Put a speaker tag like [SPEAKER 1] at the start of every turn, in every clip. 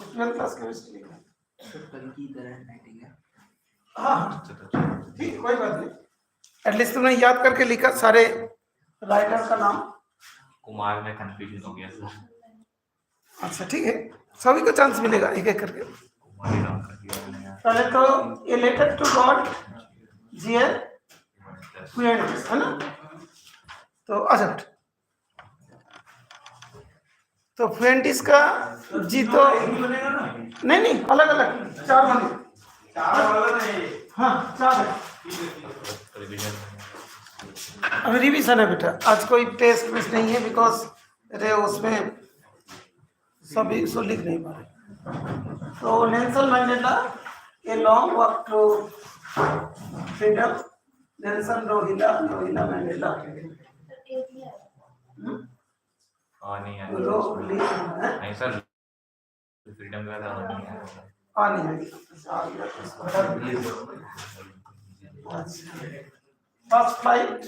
[SPEAKER 1] 12th class chemistry लिखा है।
[SPEAKER 2] कल की तरह राइटिंग है।
[SPEAKER 1] हाँ ठीक है, कोई बात नहीं। एटलीस्ट तुमने याद करके लिखा सारे राइटर का नाम।
[SPEAKER 3] कुमार में कंफ्यूजन हो गया सर।
[SPEAKER 1] अच्छा ठीक है, सभी को चांस मिलेगा एक एक करके।
[SPEAKER 3] कुमारी नाम कर दिया मैंने यार।
[SPEAKER 1] पहले तो a letter to God G L Fuentes है ना। तो अच्छा, तो फ्यूएंटिस का जी तो नहीं नहीं अलग अलग चार बने। हाँ चार है।
[SPEAKER 3] रिवीजन
[SPEAKER 1] अभी रिवीजन है बेटा, आज कोई टेस्ट मिस नहीं है बिकॉज अरे उसमें सभी सो लिख नहीं पा रहे। तो Nelson Mandela a long walk to freedom, Nelson Rolihlahla Mandela
[SPEAKER 3] नहीं है
[SPEAKER 1] नहीं
[SPEAKER 3] सर, फ्रीडम का था नहीं है।
[SPEAKER 1] नहीं है। फर्स्ट फ्लाइट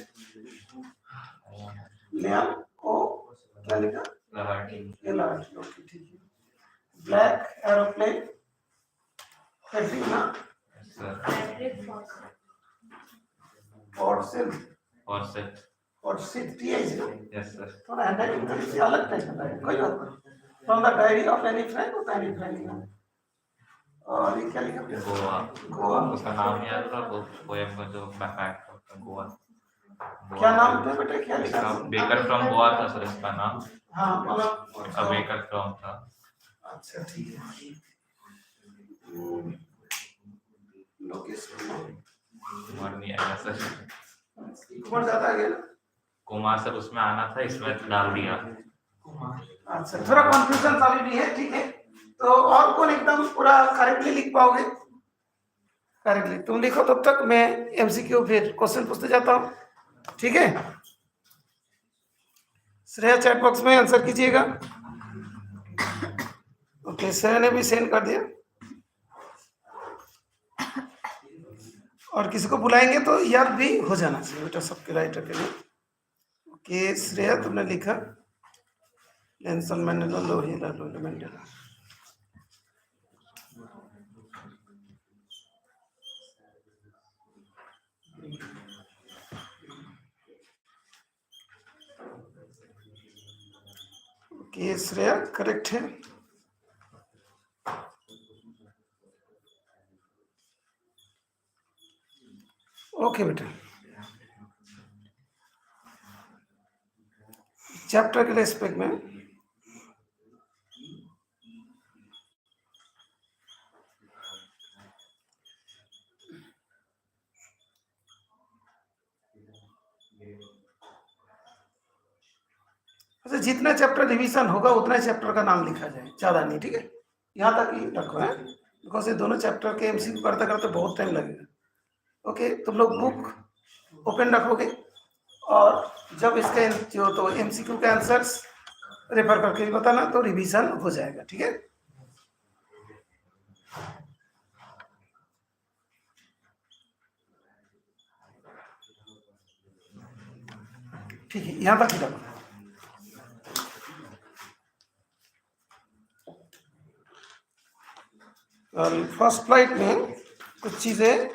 [SPEAKER 1] लिया को क्या लिखा? एलआरटी। ओके ठीक है। ब्लैक एरोप्लेन ना
[SPEAKER 3] सर
[SPEAKER 1] और सिट टीएच ना।
[SPEAKER 3] Yes sir.
[SPEAKER 1] थोड़ा हैंडराइटिंग थोड़ी सी अलग टाइप का है, कोई बात नहीं। From the diary of any friend और एनी फ्रेंड। और ये क्या लिखा?
[SPEAKER 3] गोवा। उसका नाम नहीं याद था, वो पोएम का जो बैकपैक था गोवा।
[SPEAKER 1] क्या नाम था बेटा, क्या लिखा?
[SPEAKER 3] बेकर फ्रॉम गोवा था सर इसका नाम।
[SPEAKER 1] हाँ मतलब
[SPEAKER 3] बेकर फ्रॉम था।
[SPEAKER 1] अच्छा ठीक है। लोकेशन
[SPEAKER 3] कुमार नहीं आया सर।
[SPEAKER 1] कुमार ज्यादा आ गया ना?
[SPEAKER 3] कुमार सर उसमें आना था, इसमें डाल दिया।
[SPEAKER 1] अच्छा थोड़ा कंफ्यूजन अभी भी है, ठीक है। तो और कौन एकदम पूरा करेक्टली लिख पाओगे? करेक्टली तुम लिखो, तब तक मैं एमसीक्यू फिर क्वेश्चन पूछते जाता हूँ, ठीक है। श्रेया चैट बॉक्स में आंसर कीजिएगा। ओके श्रेया ने भी सेंड कर दिया। और किसी को बुलाएंगे तो याद भी हो जाना चाहिए बेटा सबके राइटर के लिए। ओके श्रेया तुमने लिखा नेल्सन मंडेला लोहिला मंडेला। ओके श्रेया करेक्ट है। ओके बेटा, चैप्टर के रेस्पेक्ट में अच्छा जितना चैप्टर रिवीजन होगा उतना चैप्टर का नाम लिखा जाए, ज्यादा नहीं, ठीक है। यहाँ तक ही रखो है, बिकॉज ये दोनों चैप्टर के एमसीक्यू करते करते बहुत टाइम लगेगा। ओके तुम लोग बुक ओपन रखोगे और जब इसके जो तो एमसीक्यू के आंसर्स रेफर करके भी बताना, तो रिवीजन हो जाएगा, ठीक है। ठीक है यहाँ तक ही रखो। फर्स्ट फ्लाइट में कुछ चीजें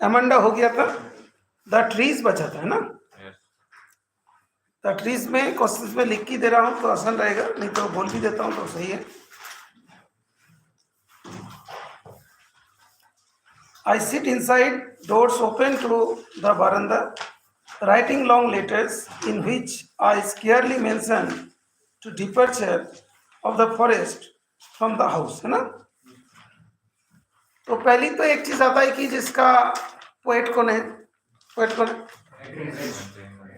[SPEAKER 1] अमेंडा हो गया था, द ट्रीज बचा था है ना। द ट्रीज में क्वेश्चन में लिख के दे रहा हूँ तो आसान रहेगा, नहीं तो बोल भी देता हूँ तो सही है। I sit inside, doors open to the veranda, writing long letters in which I scarcely mention to departure of the forest from the house, है ना। तो पहली तो एक चीज आता है कि जिसका पोएट कौन है, पोएट कौन है,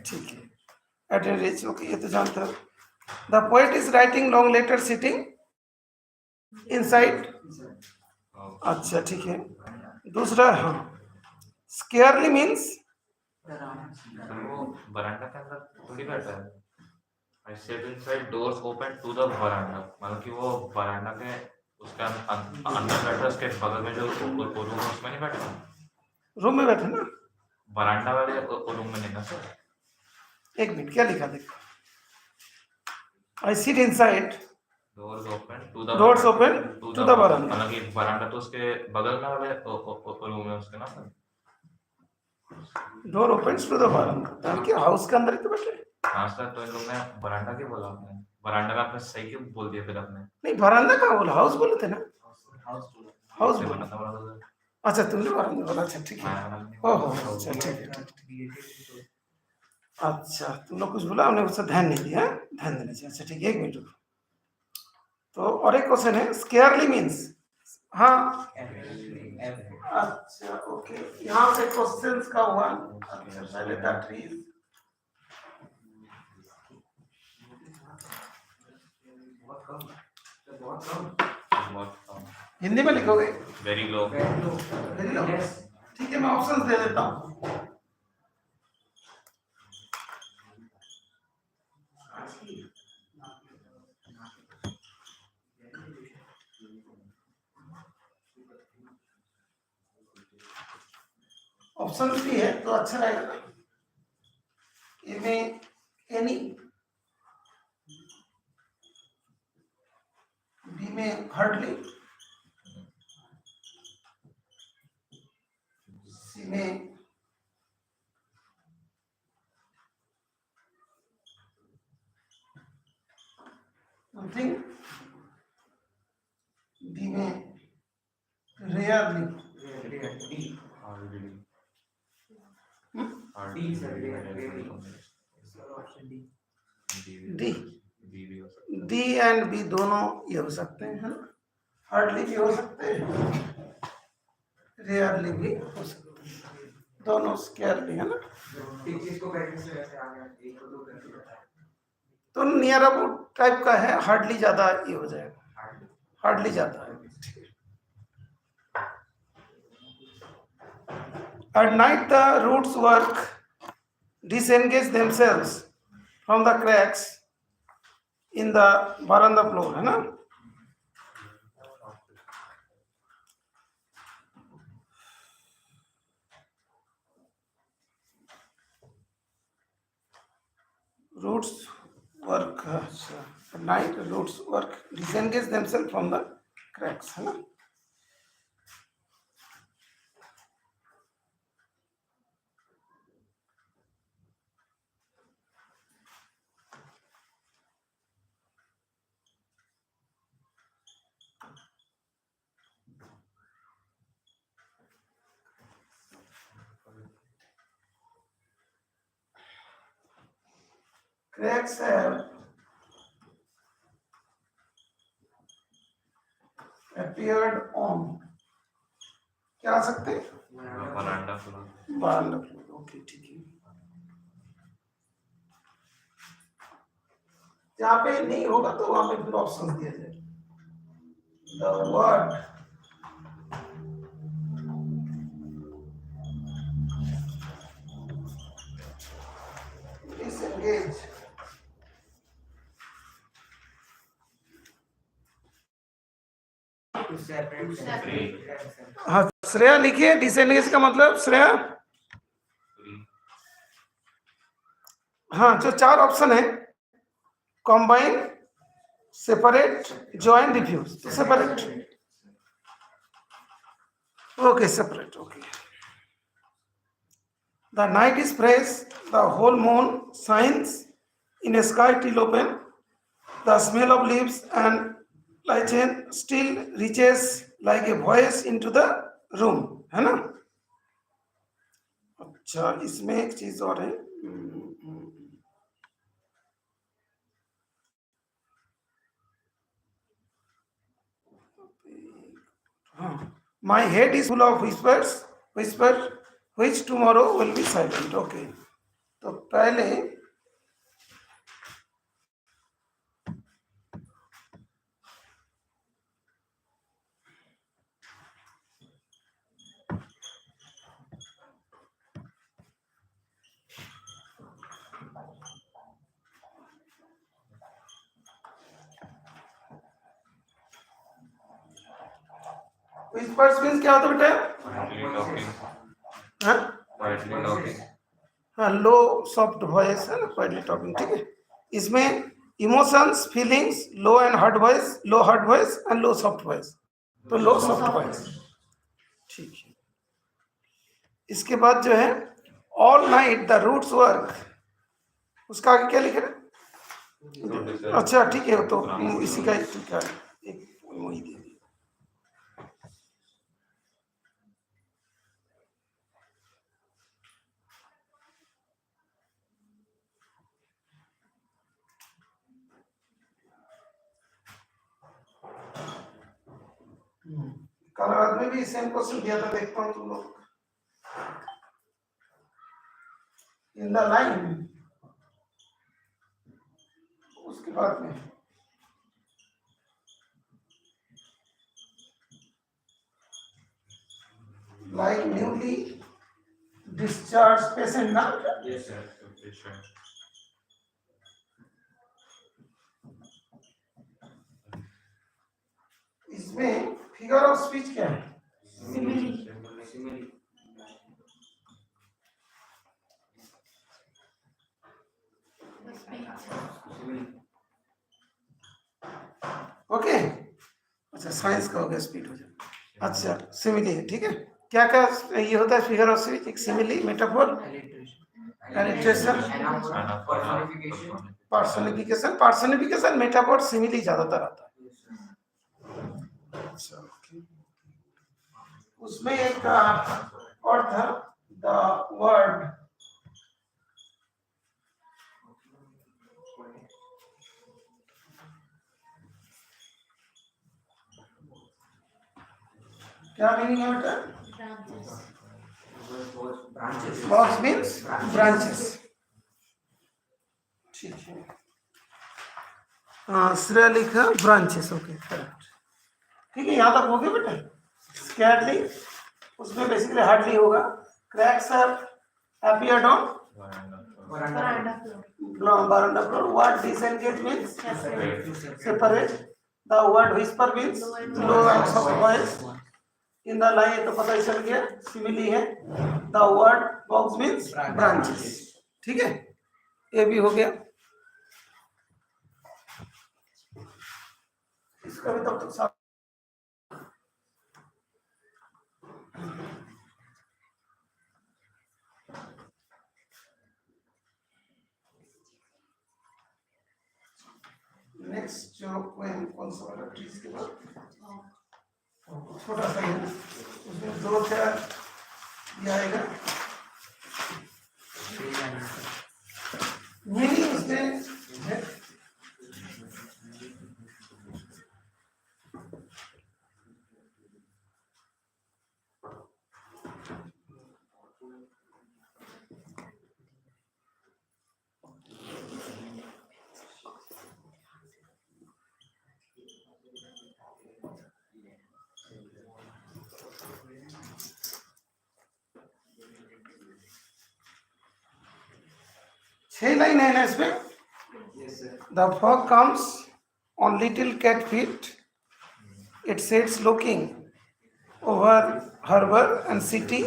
[SPEAKER 1] ठीक है, एड्रियन रिच। ओके ये तो जानते हो। The poet is writing long letter sitting inside. अच्छा ठीक है। दूसरा हाँ, स्केयरली मीन्स
[SPEAKER 3] वो बरांडा के अंदर थोड़ी बैठा है। I sit inside, doors open to the veranda, मतलब कि वो बरांडा के उसका अंदर बैठा, उसके बगल में जो रूम है उसमें नहीं बैठा,
[SPEAKER 1] रूम में बैठे ना,
[SPEAKER 3] बरांडा वाले रूम में नहीं ना सर।
[SPEAKER 1] एक मिनट क्या लिखा देखो। I sit inside
[SPEAKER 3] doors open to the
[SPEAKER 1] doors open to the veranda.
[SPEAKER 3] मतलब कि बरामदा तो उसके बगल में वाले रूम है उसके ना sir.
[SPEAKER 1] Door opens to the veranda, यानी कि हाउस के अंदर ही तो बैठे.
[SPEAKER 3] हाँ सर, तो इन लोग ने बरामदा क्यों बोला आपने? बरामदा में आपने सही क्यों बोल दिया फिर आपने?
[SPEAKER 1] नहीं वरांडा कहाँ बोला, हाउस बोले थे ना. हाउस
[SPEAKER 3] से
[SPEAKER 1] बोला.
[SPEAKER 3] बना था बोला था.
[SPEAKER 1] अच्छा तुमने वरांडा बोला. अच्छा ठीक है. ओहो अच्छा ठीक है. अच्छा तुम लोग कुछ बोला, हमने उससे ध्यान नहीं दिया. ध्यान देना चाहिए. अच्छा ठीक है, एक मिनट रुको. तो और एक क्वेश्चन है, स्केयरली मीन्स. हाँ अच्छा ओके, यहाँ से क्वेश्चंस का हुआ. अच्छा पहले दैट रीज.
[SPEAKER 3] बहुत कम.
[SPEAKER 1] हिंदी में लिखोगे?
[SPEAKER 3] Very low.
[SPEAKER 1] Very low. ठीक है, मैं ऑप्शंस दे देता हूँ. ऑप्शन भी है तो अच्छा रहेगा ना. इनमें एनी, बी में हार्डली, सी में नथिंग, डी में rarely. D D and B दोनों ये हो सकते हैं, हार्डली भी हो सकते हैं, रेयरली भी हो सकते हैं, दोनों स्केयरली है ना. तो नियर अबाउट टाइप का है, हार्डली ज्यादा ये हो जाएगा, हार्डली ज्यादा है. At night the roots work disengage themselves from the cracks in the veranda floor, है ना. Roots work at night roots work disengage themselves from the cracks, है ना. Cracks have appeared on, क्या आ सकते हैं?
[SPEAKER 3] बरामदा फ्लोर.
[SPEAKER 1] वरांडा फ्लोर. ओके ठीक है. जहाँ पे नहीं होगा तो वहां पे फिर ऑप्शन दिया जाए. द वर्ड disengage हाँ श्रेया लिखिए. डिसएंगेज का मतलब श्रेया. हाँ जो चार ऑप्शन है, कॉम्बाइन, सेपरेट, ज्वाइन, डिफ्यूज. तो separate. Okay separate. Okay. The night is fresh, the whole moon shines in a sky till open. The smell of leaves and lichen still reaches like a voice into the room, है ना. अच्छा इसमें एक चीज और है. हाँ, my head is full of whispers which tomorrow will be silent. Okay. तो पहले whispers means क्या होता है बेटा? हाँ हाँ लो सॉफ्ट वॉइस है ना, क्वाइटली टॉकिंग. ठीक है. इसमें emotions, feelings, low and hard voice, low hard voice and low soft voice. तो लो सॉफ्ट वॉइस, ठीक है। इसके बाद जो है all night the roots work, उसका आगे क्या लिखे ना? अच्छा ठीक है, तो इसी का ठीक है, एक वही दे दिया। कल रात में भी सेम क्वेश्चन दिया था, देखता हूँ तुम लोग इन द लाइन, उसके बाद में लाइक न्यूली डिस्चार्ज पेशेंट ना,
[SPEAKER 3] Yes, sir. Patient.
[SPEAKER 1] इसमें फिगर ऑफ स्पीच क्या है?
[SPEAKER 2] Simile.
[SPEAKER 1] ओके, अच्छा साइंस का हो गया, स्पीड हो जाए। अच्छा सिमिली है, ठीक है। क्या क्या ये होता है फिगर ऑफ स्पीच? एक simile, metaphor, alliteration, personification. Personification, metaphor, simile ज्यादातर आता है। अच्छा ओके। उसमें एक और था द वर्ड, क्या मीनिंग है बेटा? बॉक्स मीन्स ब्रांचेस, ठीक है। हाँ श्रेया लिखा ब्रांचेस, ओके करेक्ट, ठीक है। यहाँ तक हो गया बेटा। स्कैरली, उसमें बेसिकली हार्डली होगा। Cracks are appeared on veranda floor. What disengage means separate. The word whisper means low and soft voice. In the line तो पता ही चल गया, सिमिली है। The word box means branches, ठीक है। ये भी हो गया। इसका भी तब तक साफ। नेक्स्ट जो पोएम कौन सा वाला ट्रीज के बाद छोटा सा है, उसमें 2-4 ये आएगा। मीनिंग उसमें है। छह लाइन है ना इसमें। The fog comes on little cat feet. It sits looking over harbor and city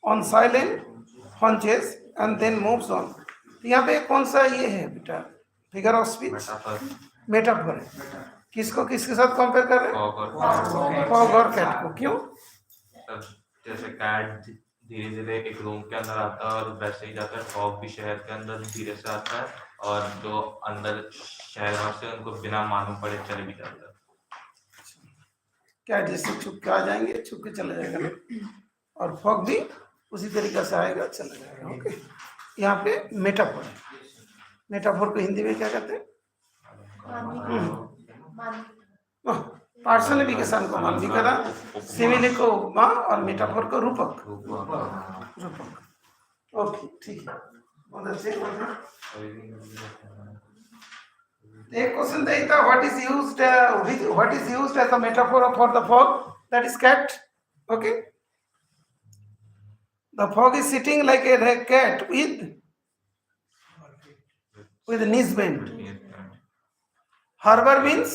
[SPEAKER 1] on silent haunches and then moves on. यहाँ पे कौन सा ये है बेटा? फिगर ऑफ स्पीच, मेटाफोर है। किसको किसके साथ कंपेयर कर रहे हैं? फॉग और कैट को। क्यों?
[SPEAKER 3] जैसे कैट धीरे धीरे एक रूम के अंदर आता है और वैसे ही जाकर फॉग भी शहर के अंदर धीरे से आता है, और जो अंदर शहरवासी उनको बिना मालूम पड़े चले भी जाता है।
[SPEAKER 1] कैट जैसे छुप के आ जाएंगे, छुप के चले जाएगा, और फॉग भी उसी तरीके से आएगा, चला जाएगा। ओके, यहाँ पे मेटाफोर है। मेटाफोर को हिंदी में क्या कहते हैं? पर्सनिफिकेशन को मानविकता, सिमिली को उपमा और मेटाफोर को रूपक। रूपक, ओके ठीक है। एक क्वेश्चन देखता, what is used as a metaphor for the fog? That is cat. Okay, the fog is sitting like a cat with knees bent. Harbor means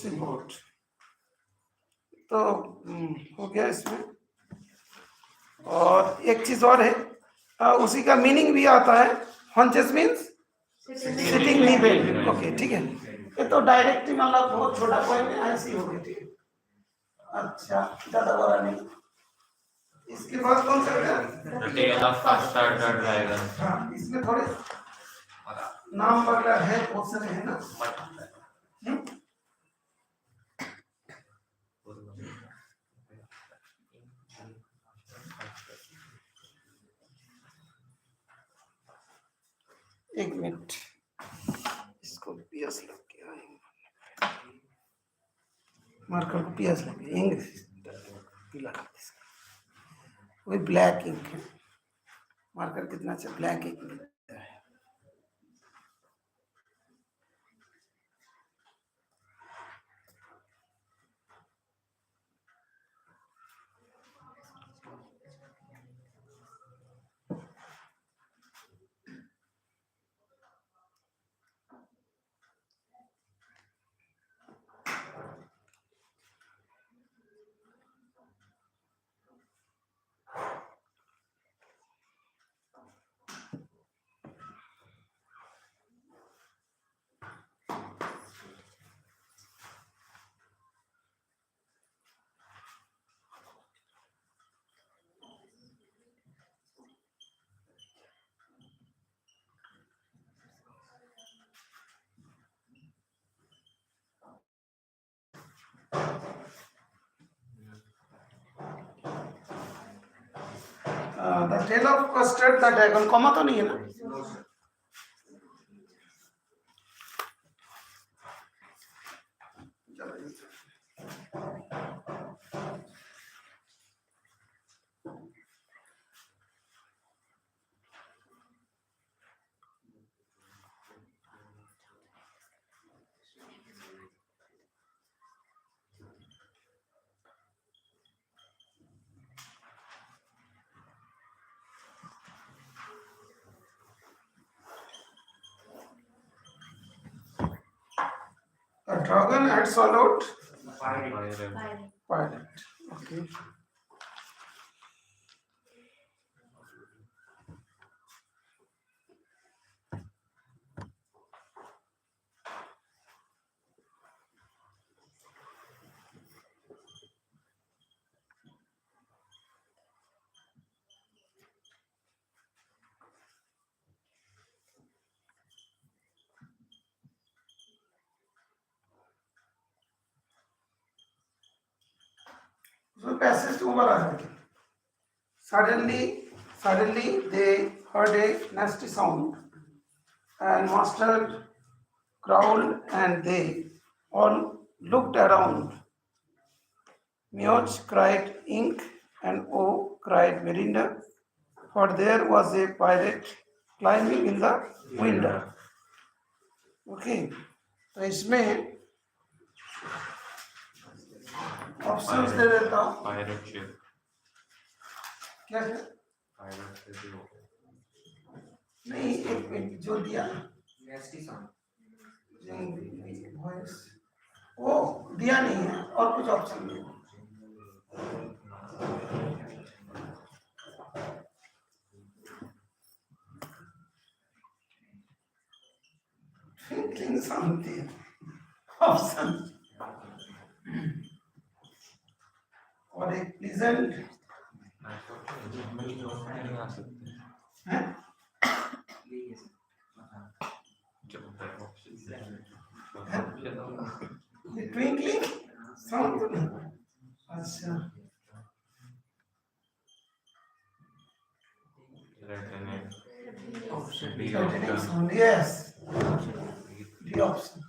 [SPEAKER 1] seaport. तो हो गया इसमें। और एक चीज और है, उसी का मीनिंग भी आता है। हॉन्चेस मीन्स सिटिंग नहीं बेल्ट, ओके ठीक है। ये तो डायरेक्ट ही मतलब बहुत छोटा पॉइंट है, ऐसी हो गई, ठीक है। अच्छा, ज्यादा बड़ा नहीं। इसके बाद कौन सा है?
[SPEAKER 3] The tail of custard dragon.
[SPEAKER 1] हाँ, इसमें थोड़े नाम वगैरह है, बहुत सारे है ना। हम्म? एक मिनट, इसको पियास लग गया है। मार्कर को पियास लग गया, इंक पीला कर दे इसका। वही ब्लैक इंक है। मार्कर कितना अच्छा ब्लैक इंक मिलता है। The tale of custard the dragon, comma तो नहीं है ना? A dragon had swallowed pilot. Okay. उसमें पैसेज ऊपर आ जाते। Suddenly they heard a nasty sound, and master growled, and they all looked around. Mioch cried Ink, and O cried Merinda, for there was a pirate climbing in the window. Okay, तो इसमें options दे देता हूँ।
[SPEAKER 3] Pirate ship.
[SPEAKER 1] क्या है?
[SPEAKER 3] Pirate ship.
[SPEAKER 1] नहीं, एक minute, जो दिया
[SPEAKER 2] Nasty sound.
[SPEAKER 1] वॉइस वो दिया नहीं है, और कुछ ऑप्शन नहीं है। Twinkling sound दिया, ऑप्शन और एक प्लीजेंट है। ये ट्विंकलिंग साउंड तो नहीं। अच्छा, lightning sound, yes, the option.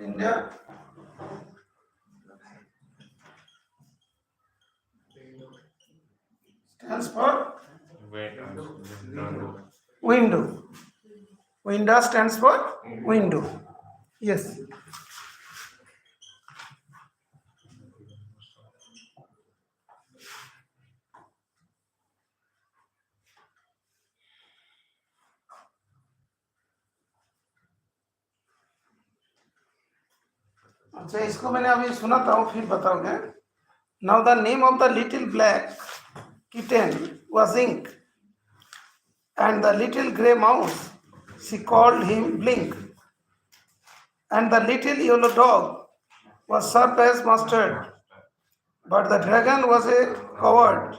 [SPEAKER 1] India stands for window. Window stands for window. Yes. अच्छा इसको मैंने अभी सुनाता हूँ फिर बताओगे. Now the name of the little black kitten was Ink, and the little grey mouse, she called him Blink, and the little yellow dog was sharp as mustard, but the dragon was a coward,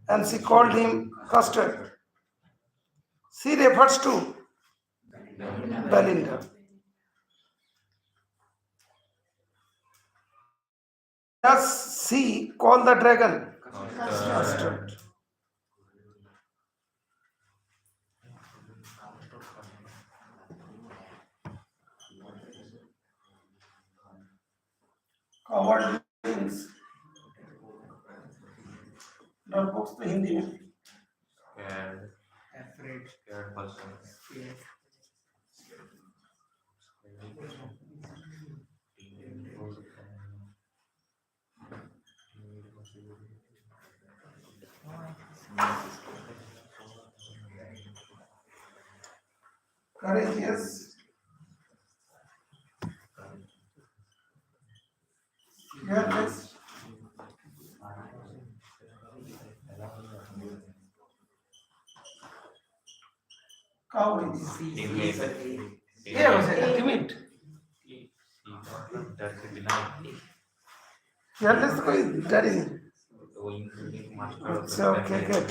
[SPEAKER 1] and she called him Custard. She refers to Belinda. Does she call the dragon Custard? Coward means डरपोक तो हिंदी में
[SPEAKER 3] Scared,
[SPEAKER 2] Afraid.
[SPEAKER 3] scared person.
[SPEAKER 2] Fear.
[SPEAKER 1] courageous, fearless, cowardice.
[SPEAKER 3] Timid.
[SPEAKER 1] ये हो जाएगा timid.
[SPEAKER 3] डर से बिना
[SPEAKER 1] fearless तो कोई डर ही नहीं.
[SPEAKER 3] तो इंक्लूडिंग मास्टर
[SPEAKER 1] अच्छा ओके गुड.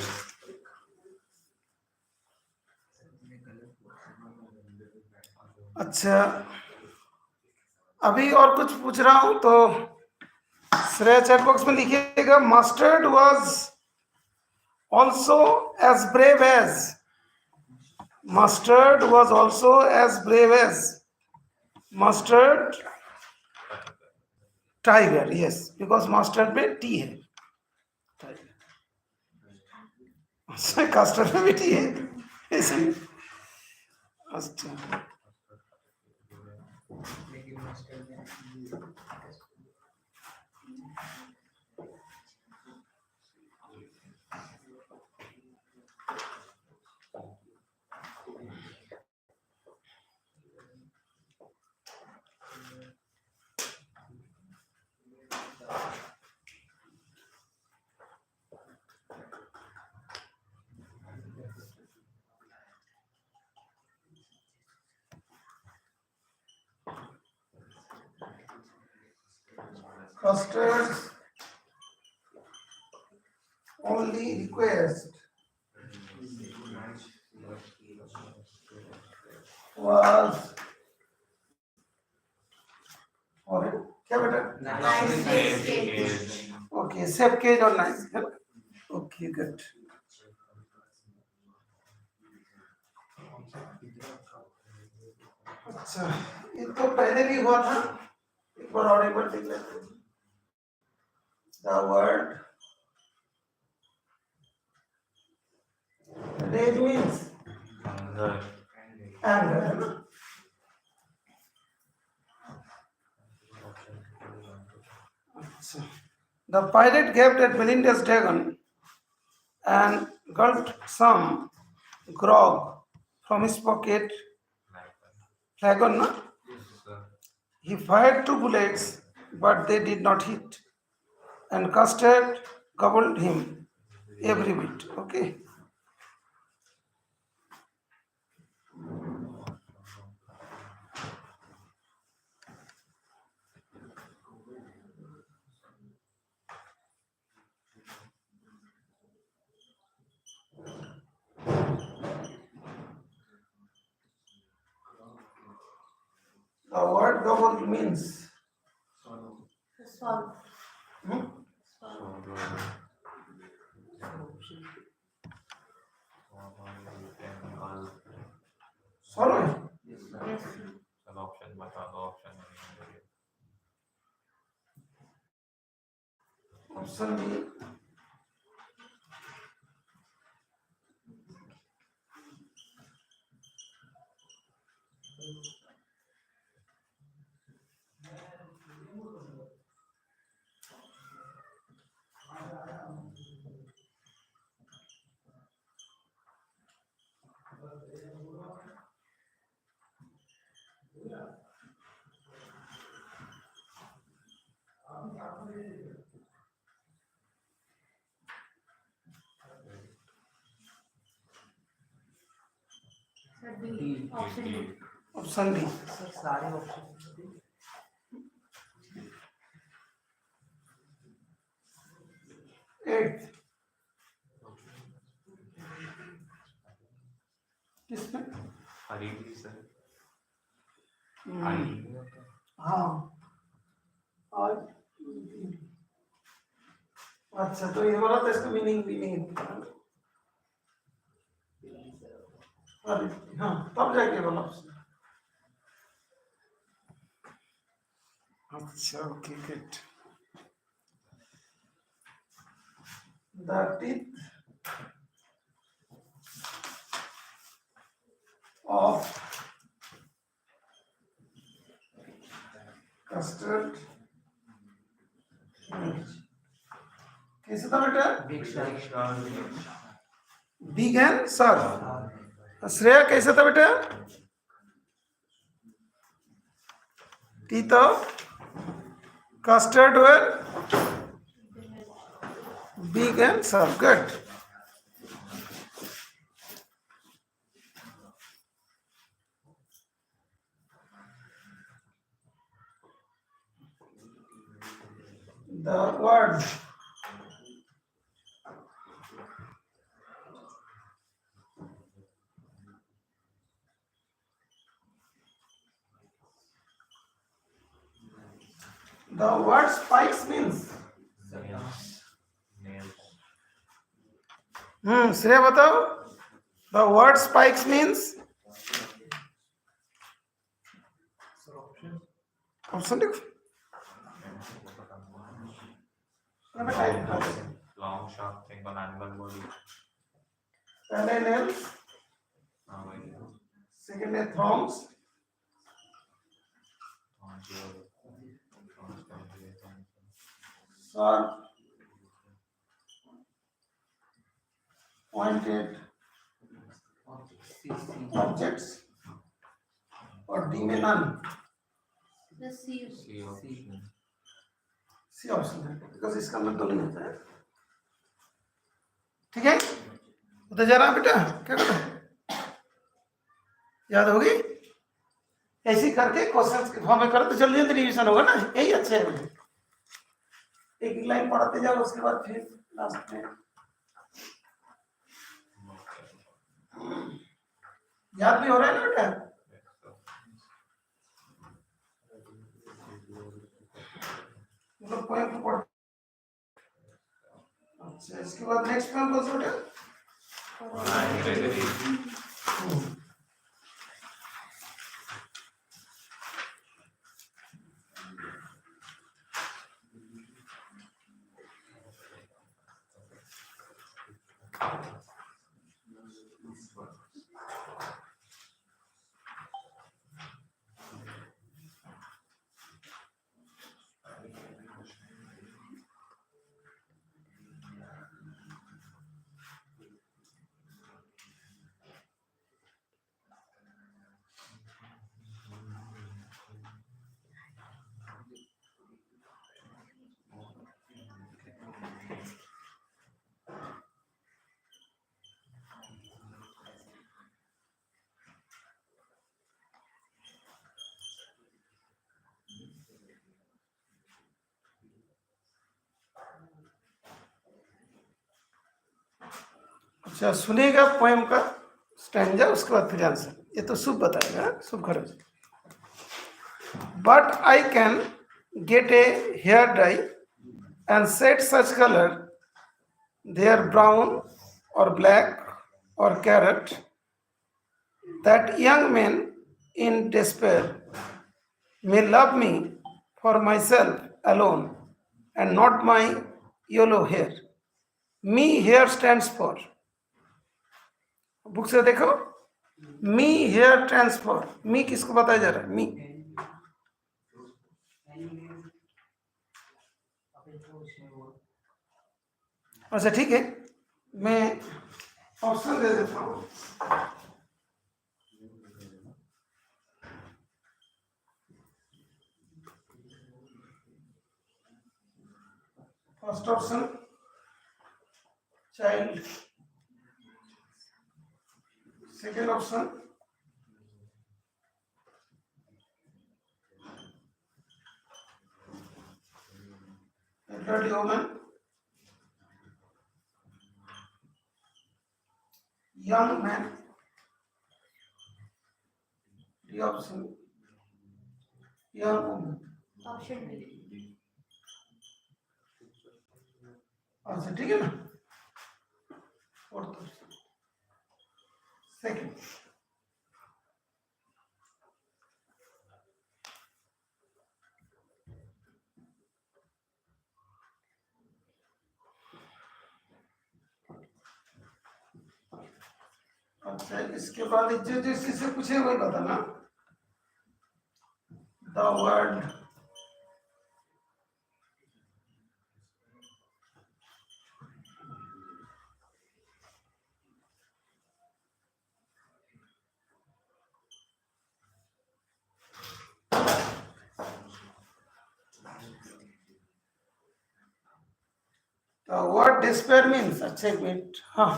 [SPEAKER 1] अच्छा अभी और कुछ पूछ रहा हूं तो श्रेया चैट बॉक्स में लिखिएगा. Mustard was also as brave as. Mustard was also as brave as. Mustard tiger, yes, because mustard में टी है. कस्टर्ड में भी टी है इसलिए. अच्छा
[SPEAKER 2] लेकिन मास्टर में
[SPEAKER 1] custard's only request was for it. क्या बेटा? ओके सेफ केज और नाइस है ना. Okay good. अच्छा ये तो पहले भी हुआ था. एक बार और एक बार देख लेते हैं. The word rage means
[SPEAKER 3] अंदर
[SPEAKER 1] anger है ना. अच्छा. The pirate gaped at Melinda's dragon and gulped some grog from his pocket. Flagon, na? He fired 2 bullets, but they did not hit. And Custard gobbled him every bit. Okay. The word gobble means
[SPEAKER 4] Swallow.
[SPEAKER 1] hmm? Swallow.
[SPEAKER 4] Yes.
[SPEAKER 3] Option बता दो. Option
[SPEAKER 1] Option B.
[SPEAKER 4] Option D.
[SPEAKER 1] Option D.
[SPEAKER 2] Sir सारे option
[SPEAKER 1] eight किसमें?
[SPEAKER 3] हरी sir
[SPEAKER 1] हम्म,
[SPEAKER 3] आई
[SPEAKER 1] हाँ और अच्छा तो ये बोला तो इसका मीनिंग भी नहीं है। अरे हाँ तब जाके बोला उसने। अच्छा okay good. The teeth of custard कैसे था बेटा? Big and sir. श्रेया कैसे था बेटा? Teeth of custard were big and sharp. Good. The word spikes means Shreya बताओ। The word spikes means option देखो।
[SPEAKER 3] long sharp thing on animal body
[SPEAKER 1] पहले nails,
[SPEAKER 3] हाँ वही
[SPEAKER 1] second है thongs, sharp, pointed objects और D में none।
[SPEAKER 4] The C.
[SPEAKER 1] C option है बिकॉज इसका अंदर दो नहीं होता है। ठीक है तो जा रहा बेटा क्या करो याद होगी ऐसे ही करके क्वेश्चंस के फॉर्म में करो तो जल्दी जल्दी रिवीजन होगा ना। यही अच्छा है बेटा। एक लाइन पढ़ते जाओ उसके बाद फिर लास्ट में याद भी हो रहा है ना बेटा। मतलब पोएम को पढ़। अच्छा इसके बाद नेक्स्ट पोएम कौन सा बेटा? अच्छा सुनेगा पोएम का स्टैंजा उसके बाद फिर आंसर। ये तो शुभ बताएगा शुभ खरज। But I can get a hair dye and set such colour there brown और ब्लैक और carrot that young man in despair may love me for myself alone and not my yellow hair. Me here stands for book से देखो me here transfer. मी किसको बताया जा रहा है? मी। अच्छा ठीक है मैं ऑप्शन दे देता हूँ। First option child, second option Dirty woman. Young man. The option. Young woman.
[SPEAKER 4] Option B.
[SPEAKER 1] अच्छा ठीक है ना फोर्थ ऑप्शन सेकंड अच्छा इसके बाद जो जिस चीज से पूछे वही बताना the word The word despair means अच्छा एक मिनट हाँ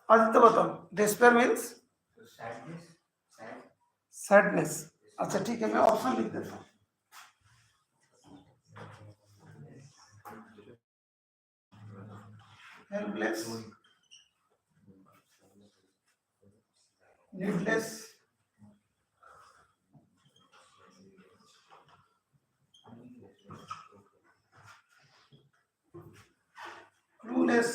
[SPEAKER 1] आदित्य बताओ despair means
[SPEAKER 2] sadness, sad,
[SPEAKER 1] sadness अच्छा ठीक है मैं ऑप्शन लिख देता हूँ helpless needless clueless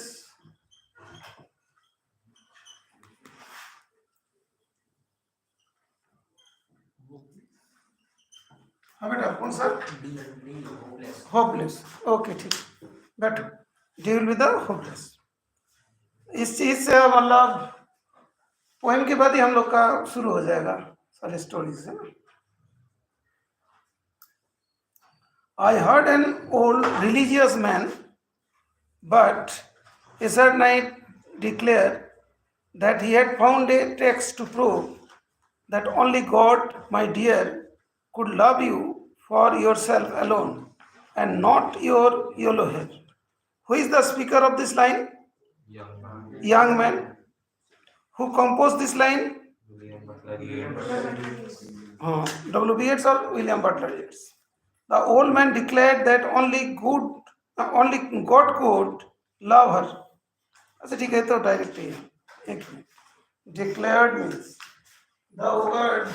[SPEAKER 1] हाँ बेटा कौन सा
[SPEAKER 2] hopeless.
[SPEAKER 1] होपलेस ओके ठीक बैठो डील विद द होपलेस इस चीज से मतलब पोएम के बाद ही हम लोग का शुरू हो जाएगा सारे स्टोरीज है ना I heard an old religious man but a certain night declared that he had found a text to prove that only God, my dear, could love you for yourself alone and not your yellow hair. Who is the speaker of this line?
[SPEAKER 3] Young man.
[SPEAKER 1] Young man. Who composed this line?
[SPEAKER 3] William Butler Yeats.
[SPEAKER 1] W.B. Yeats or William Butler Yeats. The old man declared that only God could love her. अच्छा ठीक है तो direct ही है एक minute declared means the word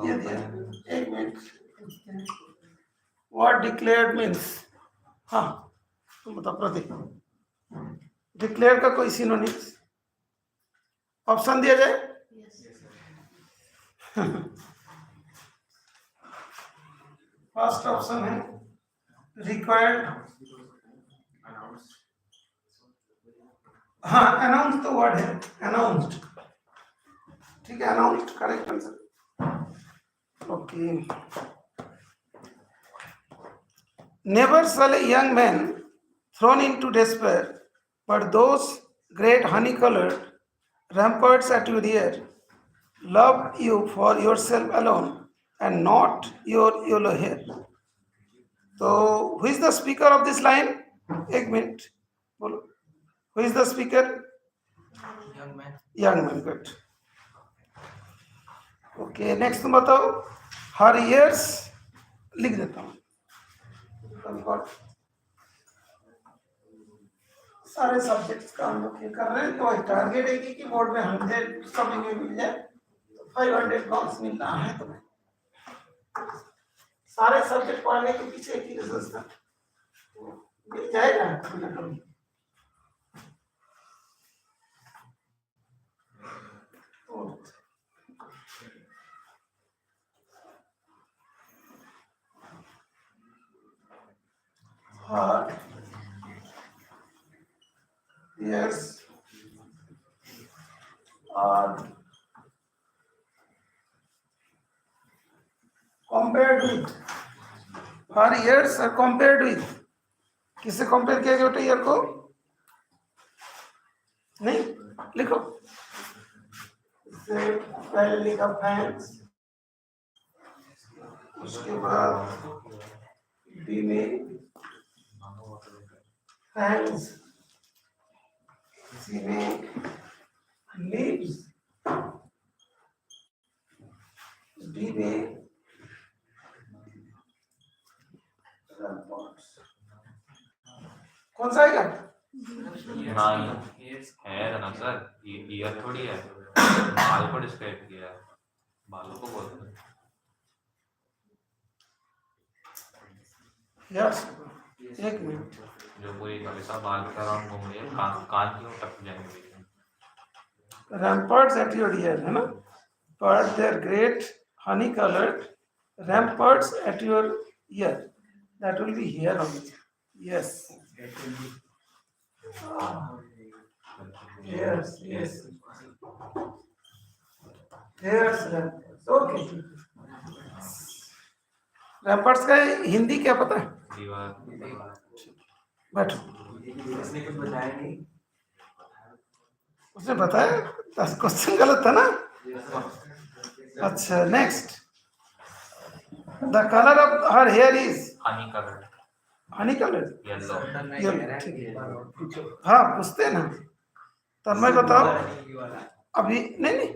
[SPEAKER 1] ये दिया एक minute word declared means हाँ तुम बताओ प्रतीक डिक्लेयर का कोई सिनोनिम्स ऑप्शन दिया जाए
[SPEAKER 4] Yes.
[SPEAKER 1] फर्स्ट ऑप्शन है रिक्वायर्ड हाँ अनाउंस तो वर्ड है अनाउंस्ड ठीक है announced correct answer okay never shall a young man thrown into despair but those great honey colored ramparts at your rear love you for yourself alone and not your yellow hair. So, who is the speaker of this line? एक minute बोलो. Who is the speaker?
[SPEAKER 2] Young man.
[SPEAKER 1] Young man, good. Okay, next तुम बताओ. Her years लिख देता हूँ. सारे subjects का हम लोग ये कर रहे हैं तो टारगेट है कि बोर्ड में 100 सभी में मिल जाए 500 मार्क्स मिलना है तुम्हें सारे सब्जेक्ट पढ़ने के पीछे एक ही रिसर्च था मिल जाएगा कभी ना कभी हाँ yes compared with her years are compared with किससे कंपेयर किया गया ईयर को नहीं लिखो इससे पहले लिखा फैंस उसके बाद बी में फैंस सी में लीव्स डी में ramparts। कौन सा आएगा?
[SPEAKER 3] नहीं है ना सर, ये ईयर थोड़ी है, बाल को डिस्क्राइब किया है, बालों को बोलते हैं।
[SPEAKER 1] यस, एक मिनट।
[SPEAKER 3] जो पूरी कविता बाल के अराउंड घूम रही है, कान क्यों टक जाएंगे बीच में?
[SPEAKER 1] Ramparts at your ear, है ना? But they're great, honey colored ramparts at your ear. That will be here only. Yes. Yes, yes. There's ramparts. Okay. Ramparts का हिंदी क्या पता है?
[SPEAKER 3] दीवार।
[SPEAKER 1] बैठो।
[SPEAKER 2] उसने कुछ बताया नहीं।
[SPEAKER 1] उसने बताया, क्वेश्चन गलत था ना? अच्छा, next. The color of her hair is
[SPEAKER 3] Honey colour,
[SPEAKER 1] honey colored.
[SPEAKER 3] Yellow.
[SPEAKER 1] हाँ, पूछते हैं ना। तन्मय बताओ। अभी नहीं,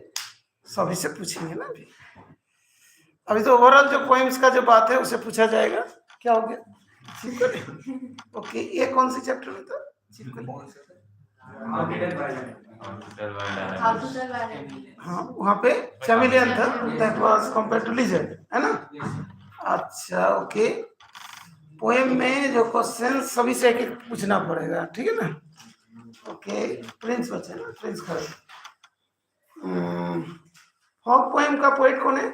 [SPEAKER 1] सभी से पूछेंगे ना अभी। अभी तो ओवरऑल जो पोएम्स का जो बात है उसे पूछा जाएगा। क्या हो गया? ओके, ये कौन सी चैप्टर में था?
[SPEAKER 4] How to tell why.
[SPEAKER 1] हाँ, वहाँ पे चैमिलियन था, that was compared to lizard, है ना? अच्छा, ओके। पोएम में जो क्वेश्चन सभी से एक एक पूछना पड़ेगा, ठीक है ना? ओके, प्रिंस बचे ना, प्रिंस खड़े। फॉग पोएम का पोएट कौन है?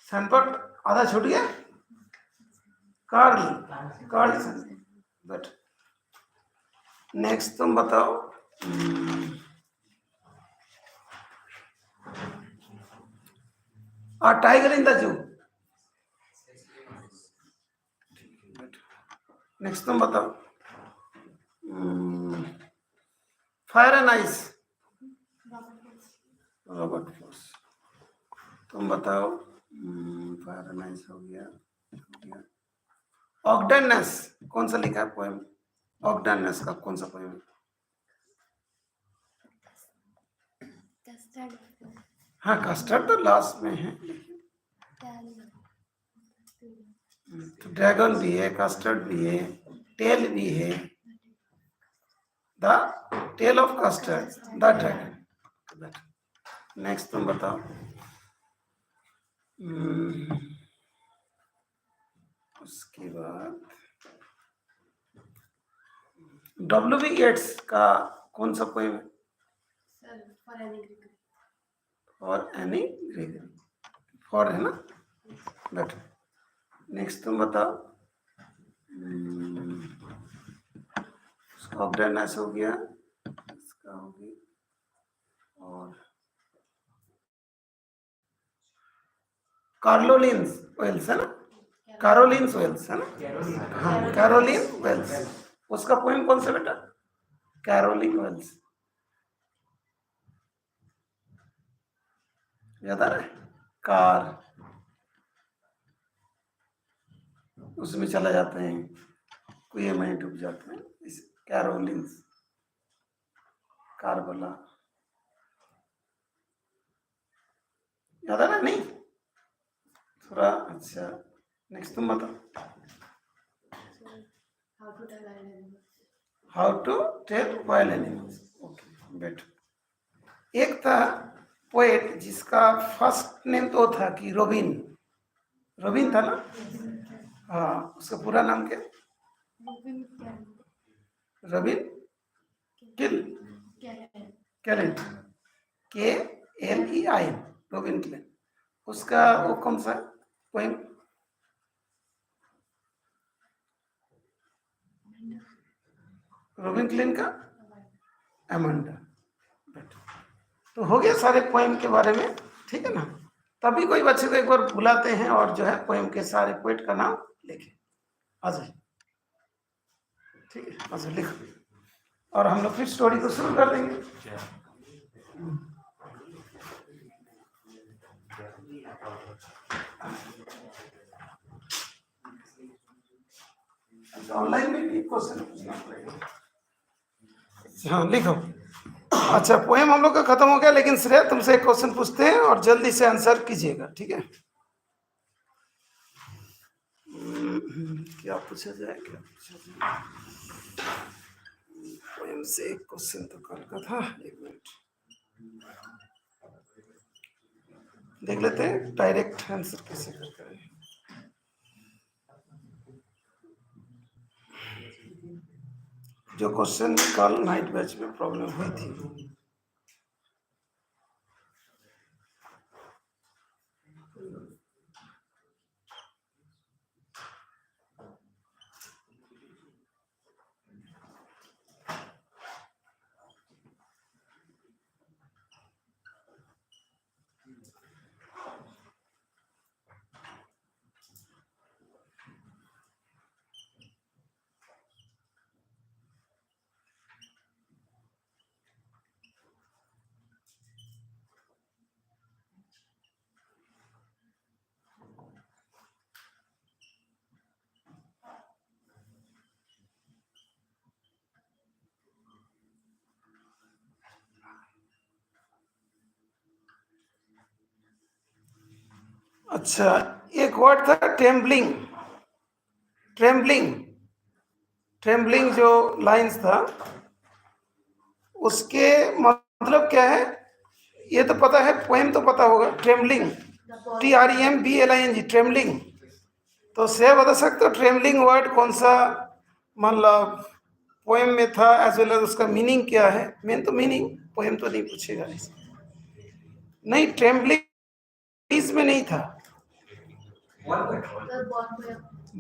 [SPEAKER 1] सैनपर्ट। आधा छूट गया। कार्ल बट नेक्स्ट तुम बताओ। Tiger in the zoo. Next तुम बताओ। Fire and ice. Robert Frost. तुम बताओ। फायर एंड आइस हो गया। ऑगडेननेस कौन सा लिखा है पोएम? ऑगडेननेस का कौन सा पोएम है? हाँ, कस्टर्ड तो लास्ट में है। तो ड्रैगन भी है, कस्टर्ड भी है, टेल भी है। The tale of custard, the dragon. Next तुम बताओ। उसके बाद W.B. येट्स का कौन सा पोएम है? For any Gregory. फॉर है ना? बेट। नेक्स्ट तुम बताओ। उसका ऑगडेननेस हो गया, इसका हो गया। और कार्लोलिन्स वेल्स है ना? कैरोलिन्स वेल्स है ना? हाँ, कैरोलिन वेल्स। उसका पोएम कौन सा बेटा? Carolyn Wells. याद आ रहा है? कार, उसमें चला जाते हैं, कुएं में डूब जाते हैं। इस कैरोलिन्स, कार बोला। याद आ रहा है? नहीं थोड़ा। अच्छा, नेक्स्ट तुम बताओ। How to tell wild animals. Okay, बेट। एक था पोएट जिसका फर्स्ट नेम तो था कि रोबिन। रोबिन था ना? हाँ, उसका पूरा नाम क्या? रोबिन कैलेंट। KLEIN। रोबिन कैलेंट। उसका वो कौन सा पोएम? रोबिन क्लिन का एमेंडा। तो हो गया सारे पोएम के बारे में, ठीक है ना? तभी कोई बच्चे को एक बार बुलाते हैं और जो है पोएम के सारे पोएट का नाम लिखे। आ जाए, ठीक है? आ जाए, लिखो और हम लोग फिर स्टोरी को शुरू कर देंगे। ऑनलाइन में भी क्वेश्चन पूछना पड़ेगा। हाँ, लिखो। अच्छा, पोएम हम लोग का खत्म हो गया, लेकिन श्रेया तुमसे एक क्वेश्चन पूछते हैं और जल्दी से आंसर कीजिएगा, ठीक है? क्या पूछा जाए, क्या पूछा जाए? पोएम से एक क्वेश्चन तो कल का था, एक मिनट देख लेते हैं डायरेक्ट आंसर कैसे करते हैं। जो क्वेश्चन कल नाइट बैच में प्रॉब्लम हुई थी, अच्छा, एक वर्ड था ट्रेम्बलिंग। ट्रेम्बलिंग ट्रेम्बलिंग जो लाइंस था, उसके मतलब क्या है? ये तो पता है, पोएम तो पता होगा। Trembling, TREMBLING, trembling. तो से बता सकते हो ट्रेम्बलिंग वर्ड कौन सा मतलब पोएम में था, एज वेल एज उसका मीनिंग क्या है? मेन तो मीनिंग, पोएम तो नहीं पूछेगा। नहीं, ट्रेम्बलिंग इसमें नहीं था।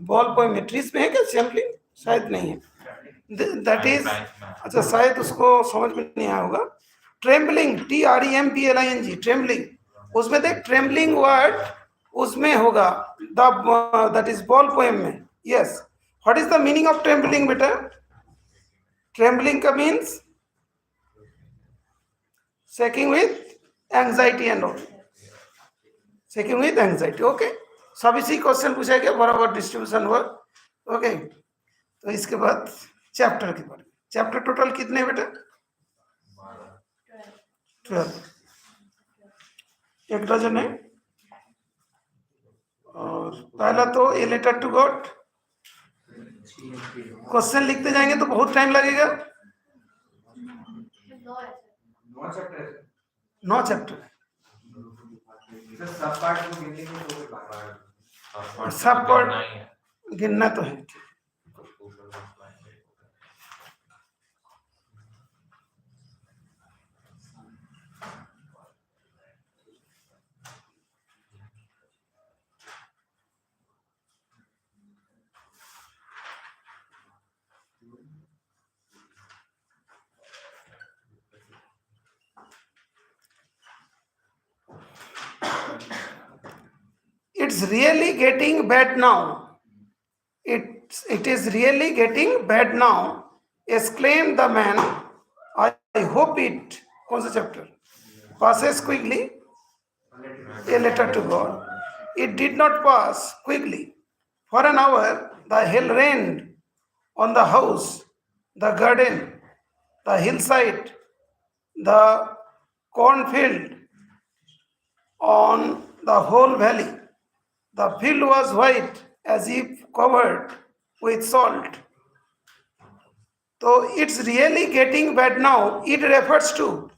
[SPEAKER 1] बॉल पोएम में ट्रीज में है क्या सैम्पलिंग? शायद नहीं है, दैट इज। अच्छा, शायद उसको समझ में नहीं आया होगा। ट्रेम्बलिंग, TREMBLING, ट्रेम्बलिंग, उसमें देख ट्रेम्बलिंग वर्ड उसमें होगा, दैट इज बॉल पोएम में। Yes, what is the meaning of trembling बेटा? ट्रेम्बलिंग का means shaking with anxiety and all, shaking with anxiety. Okay, सब इसी क्वेश्चन पूछा गया, बराबर डिस्ट्रीब्यूशन हुआ। ओके, तो इसके बाद चैप्टर के बारे में। चैप्टर टोटल कितने बेटा? 12, एक डजन है। और पहला तो a letter to God, question लिखते जाएंगे तो बहुत टाइम लगेगा। 9 चैप्टर, सब पार्ट गिनना तो है। It's really getting bad now. It is really getting bad now, exclaimed the man. I hope it, कौन सा chapter? Passes quickly. A letter to God. It did not pass quickly. For an hour, the hail rained on the house, the garden, the hillside, the cornfield, on the whole valley. The field was white as if covered with salt. So it's really getting bad now. It refers to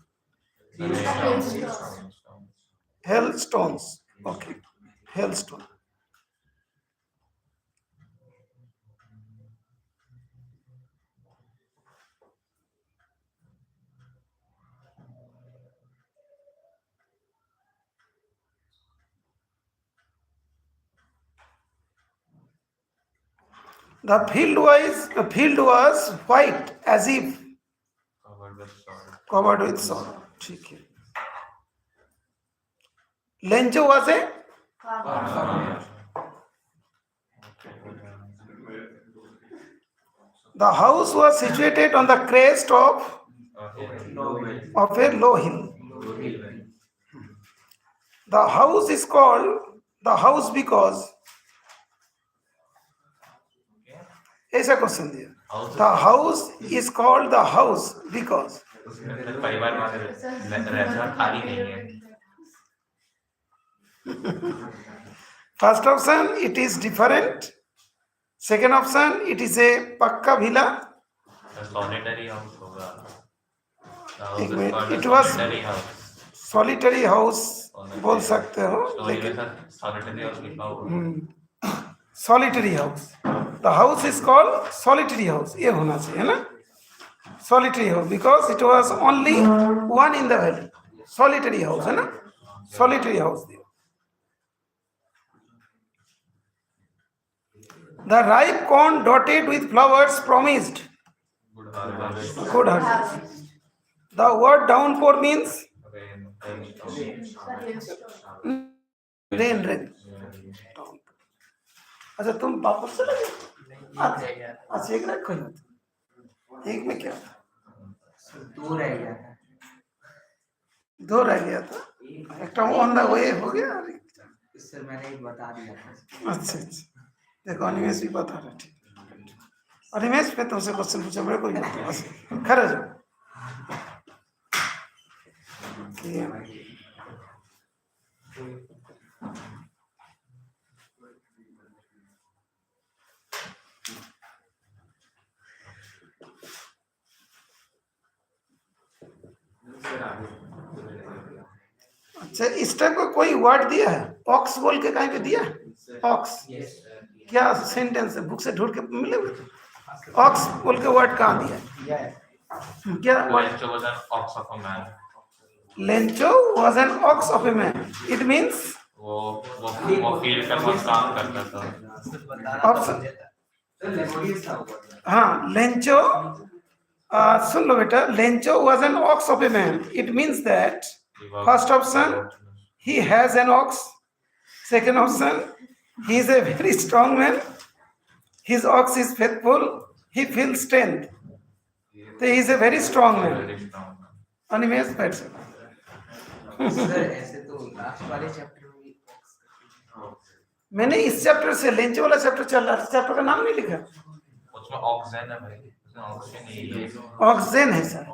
[SPEAKER 1] hailstones. Okay, hailstone. The field was white as if covered with salt. ठीक है. Lenjo was a the house was situated on the crest of a low hill. The house is called the house because ऐसा question दिया. The house is called the house because
[SPEAKER 3] उसके अंदर परिवार वाले रहते हैं, खाली नहीं है।
[SPEAKER 1] First option, it is different. Second option, it is a पक्का villa.
[SPEAKER 3] सॉलिटरी हाउस होगा।
[SPEAKER 1] एक minute, it was
[SPEAKER 3] solitary house.
[SPEAKER 1] solitary house बोल सकते हो,
[SPEAKER 3] स्टोरी में
[SPEAKER 1] लेकिन
[SPEAKER 3] सर सॉलिटरी हाउस लिखा होगा।
[SPEAKER 1] solitary house. The house is called solitary house. ये होना चाहिए ना, solitary house, because it was only one in the valley. Solitary house है ना, solitary house. The ripe corn dotted with flowers promised
[SPEAKER 3] good harvest.
[SPEAKER 1] good harvest. The word downpour means rain. अच्छा तुम वापस चले गए? अच्छा एक रख कोई एक में क्या था?
[SPEAKER 2] दो रह गया था।
[SPEAKER 1] दो रह गया था, एक ऑन द वे हो गया।
[SPEAKER 2] इससे मैंने एक बता दिया था।
[SPEAKER 1] अच्छा, देखो अनिमेश भी बता रहा, ठीक। अनिमेश पे तुमसे क्वेश्चन पूछा, मेरे को बस खड़े जाओ। अच्छा, इस टाइप का कोई वर्ड दिया है? ऑक्स बोल के कहीं पे दिया है? ऑक्स क्या सेंटेंस है? बुक से ढूंढ के मिले? ऑक्स बोल के वर्ड कहाँ दिया है? क्या
[SPEAKER 3] Lencho was an ox of a man.
[SPEAKER 1] Lencho was an ox of a man. It means
[SPEAKER 3] वो फील्ड का बहुत काम करता था।
[SPEAKER 1] ऑप्शन। हाँ, लेंचो, सुन लो बेटा, Lencho was an ox of a man. It means that first option, he has an ox. Second option, he is a very strong man. His ox is faithful. He feels strength. So he is a very strong man. Animesh बैठ सकते।
[SPEAKER 2] Sir ऐसे तो last वाले chapter में
[SPEAKER 1] मैंने इस chapter से Lencho वाला चैप्टर चल रहा है, चैप्टर का नाम नहीं लिखा।
[SPEAKER 3] उसमें ऑक्सीजन है भाई, उसमें ऑक्सीजन नहीं है।
[SPEAKER 1] ऑक्सीजन है सर,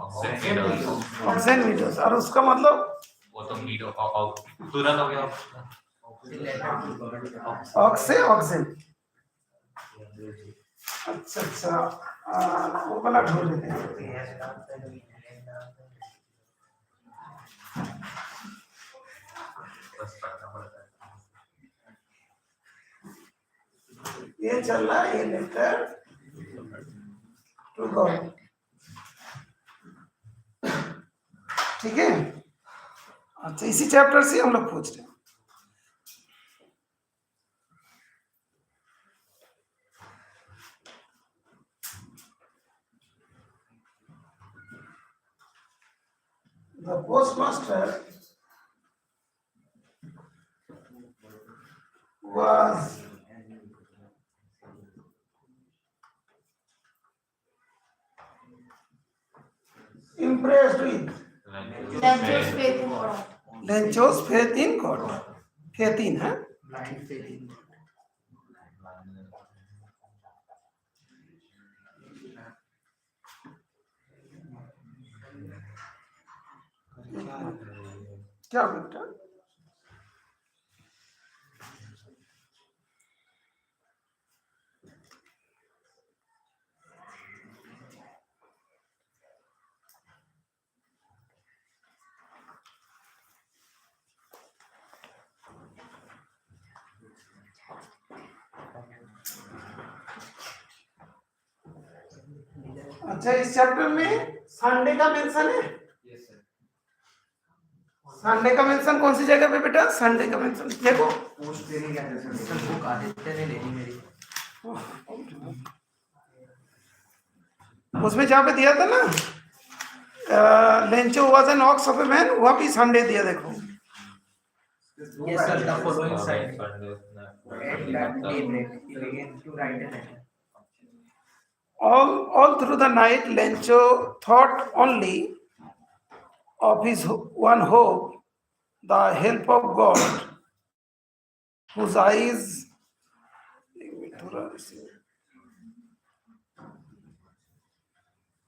[SPEAKER 1] ऑक्सीजन मीडोस, और उसका मतलब
[SPEAKER 3] वो तो मीडो तुरंत हो गया।
[SPEAKER 1] ऑक्स से ऑक्सीजन। अच्छा, वो वाला ढूंढ लेते हैं। ये चल रहा है, ये लेटर टू गॉड, ठीक है। अच्छा, इसी चैप्टर से हम लोग पूछ रहे हैं। The postmaster was impressed with
[SPEAKER 4] Lencho's faith in God.
[SPEAKER 1] Lencho's faith in God. Faith in, huh?
[SPEAKER 2] Blind feeling.
[SPEAKER 1] क्या बेटा? अच्छा, इस चैप्टर में संडे का मेंशन है। संडे का मेंशन कौन सी जगह पे बेटा? संडे का मेंशन देखो,
[SPEAKER 2] पोस्ट देने गया था सर, बुक आदित्य ने लेनी मेरी।
[SPEAKER 1] उसमें जहाँ पे दिया था ना, Lencho was an ox of a man, वहाँ भी संडे दिया देखो।
[SPEAKER 2] Yes sir, the following side. At that daybreak, he began to write a letter.
[SPEAKER 1] All through the night, Lencho thought only of his one hope, the help of God, whose eyes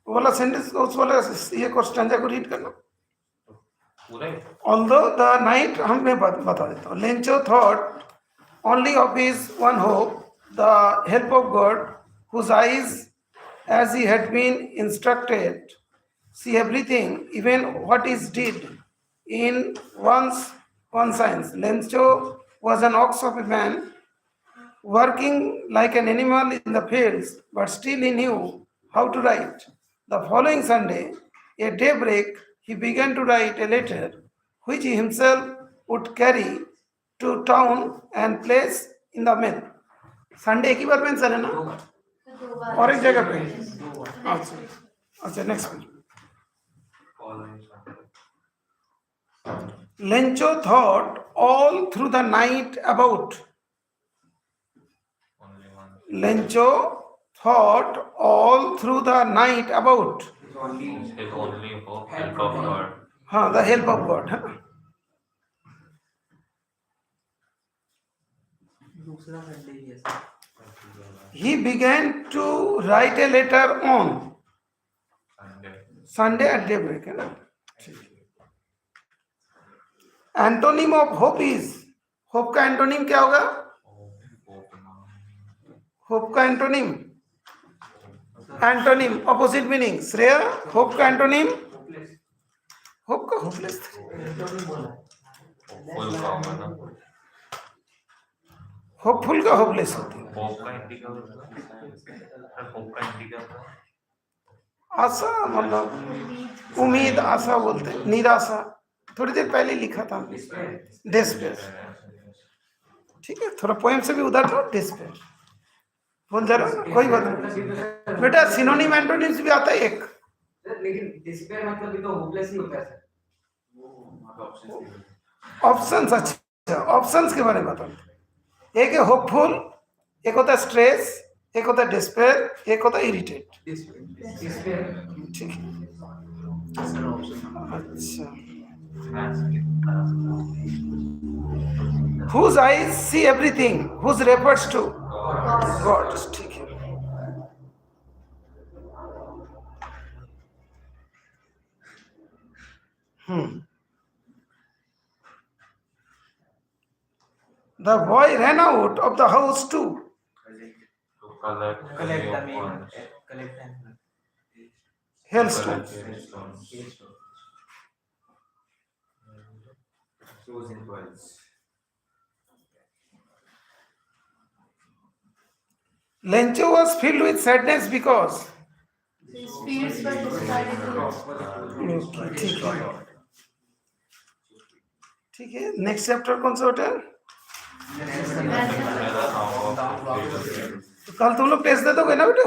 [SPEAKER 1] वो वाला sentence उस वाला ये को stanza को read करना.
[SPEAKER 3] पूरा ही
[SPEAKER 1] Although the night, हम मैं बता देता हूँ. Lencho thought only of his one hope, the help of God, whose eyes, as he had been instructed, see everything, even what is did in one's conscience. Lencho was an ox of a man, working like an animal in the fields, but still he knew how to write. The following Sunday, at daybreak, he began to write a letter which he himself would carry to town and place in the mail. Sunday एक ही बार pension है ना और एक जगह पे अच्छा अच्छा next page Lencho thought all through the night about.
[SPEAKER 3] only one
[SPEAKER 1] Lencho thought all through the night about.
[SPEAKER 3] his only hope help of God.
[SPEAKER 1] हाँ, the help of God. हाँ?
[SPEAKER 2] दूसरा संडे ही है sir.
[SPEAKER 1] He began to write a letter on
[SPEAKER 3] Sunday.
[SPEAKER 1] Sunday at daybreak. है ना? Antonym of hope is. Hope का antonym क्या होगा? Hope का antonym antonym opposite meaning. Shreya, hope का एंटोनिम होप का होपलेस.
[SPEAKER 3] फुल का होगा ना
[SPEAKER 1] होपफुल का होपलेस होती है.
[SPEAKER 3] होप का इंडिका होता है होप का इंडिका होता है
[SPEAKER 1] आशा मतलब उम्मीद, आशा बोलते हैं. निराशा थोड़ी देर पहले लिखा था हमने. डिस्पेयर. ठीक है, थोड़ा पोएम से भी उधर था. डिस्पेयर बोल जा रहा हूँ, कोई बात नहीं बेटा. सिनोनिम एंटोनिम्स भी आता है एक.
[SPEAKER 2] लेकिन डिस्पेयर मतलब भी तो होपलेस ही होता है सर.
[SPEAKER 1] ऑप्शंस. अच्छा, ऑप्शंस के बारे में बताओ. एक है होपफुल, एक होता है स्ट्रेस, एक होता है डिस्पेयर, एक होता है इरिटेट.
[SPEAKER 2] डिस्पेयर.
[SPEAKER 1] ठीक है. अच्छा. Whose eyes see everything, whose refers to God. ठीक है. The boy ran out of the house to
[SPEAKER 3] to collect
[SPEAKER 2] collect the
[SPEAKER 3] new funds.
[SPEAKER 2] Collect
[SPEAKER 1] hailstones. Lencho was filled with sadness because.
[SPEAKER 4] His fields were decided to
[SPEAKER 1] ठीक है. ठीक है. Next chapter कौन सा होता है? तो कल तुम लोग टेस्ट दे दोगे ना बेटा?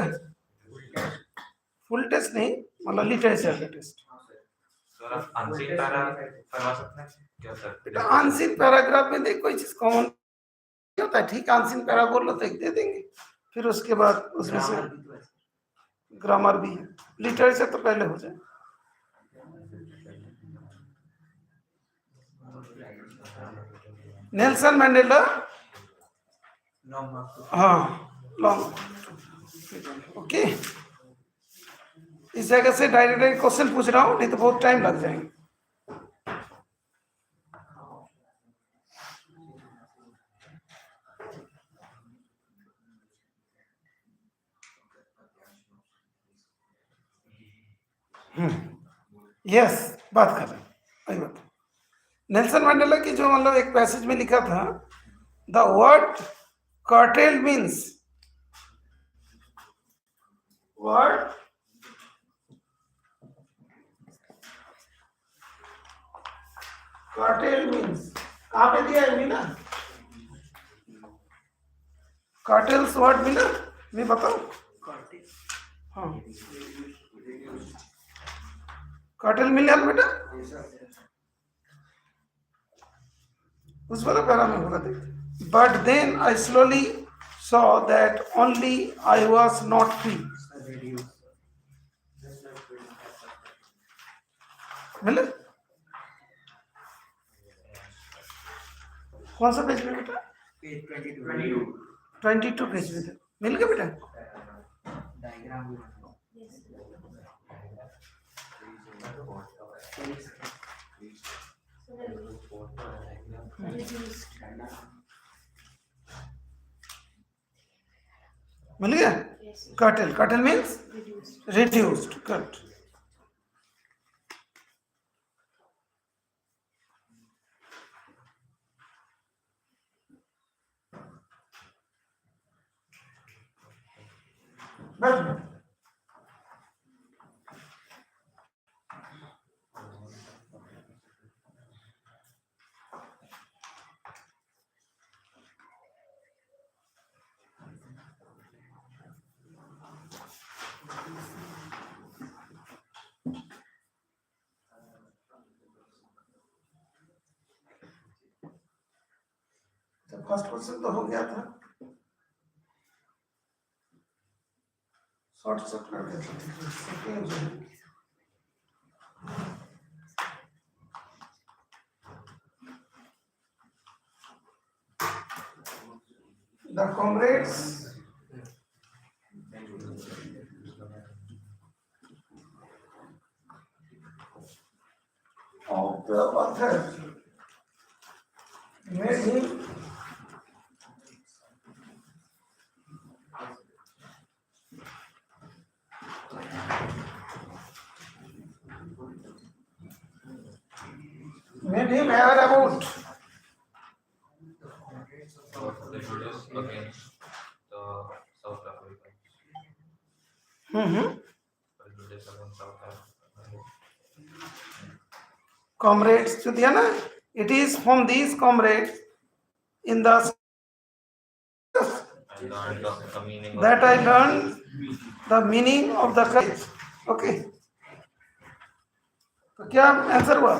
[SPEAKER 1] फुल टेस्ट नहीं, मतलब लिटरेचर का टेस्ट.
[SPEAKER 3] सर आप अनसीन पैरा करवा सकते हैं क्या सर?
[SPEAKER 1] बेटा अनसीन पैराग्राफ में देख कोई चीज कॉमन होता है. ठीक, अनसीन पैरा बोल लो तो एक दे देंगे, फिर उसके बाद उसमें से ग्रामर भी है. लिटरेचर तो पहले हो जाए. Nelson mandala. हाँ, लॉन्ग. ओके, इस जगह से डायरेक्ट क्वेश्चन पूछ रहा हूँ, नहीं तो बहुत टाइम लग जाएंगे. यस, बात कर रहे हैं. वही बात. नेल्सन मैंडेला की जो मतलब एक पैसेज में लिखा था, the word cartel means. Word cartel means कहाँ पे दिया है मीना? कार्टेल्स वर्ड मीना मैं बताऊं. हाँ, कार्टेल मिल गया बेटा. उस वाला पैरा में होगा देख. But then I slowly saw that only I was not free. मिले? कौन सा पेज में बेटा? 22 पेज में. मिल गया बेटा?
[SPEAKER 2] डायग्राम भी
[SPEAKER 4] Reduced.
[SPEAKER 1] मिल गया?
[SPEAKER 4] Yes.
[SPEAKER 1] Curtail. Curtail means
[SPEAKER 4] Reduced.
[SPEAKER 1] reduced. Cut. बैठ। फर्स्ट क्वेश्चन तो हो गया था, शॉर्ट शॉर्ट कर देते थे। सेकंड जो है, the comrades of the author made him aware about
[SPEAKER 3] Prejudice against the South Africans. Prejudice against South Africans.
[SPEAKER 1] comrades जो दिया ना, it is from these comrades in the
[SPEAKER 3] I learned the meaning of
[SPEAKER 1] that I learned the meaning of the courage. Okay, तो क्या answer हुआ?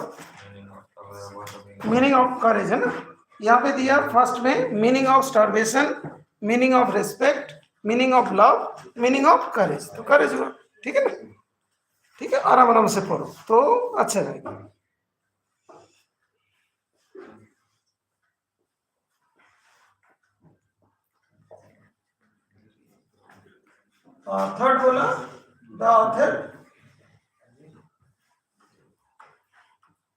[SPEAKER 1] Meaning of courage है ना, यहाँ पे दिया फर्स्ट में meaning of starvation, meaning of respect, meaning of love, meaning of courage. तो करेज हुआ, ठीक है ना? ठीक है, आराम आराम से पढ़ो तो अच्छा रहेगा। थर्ड बोला द ऑथर,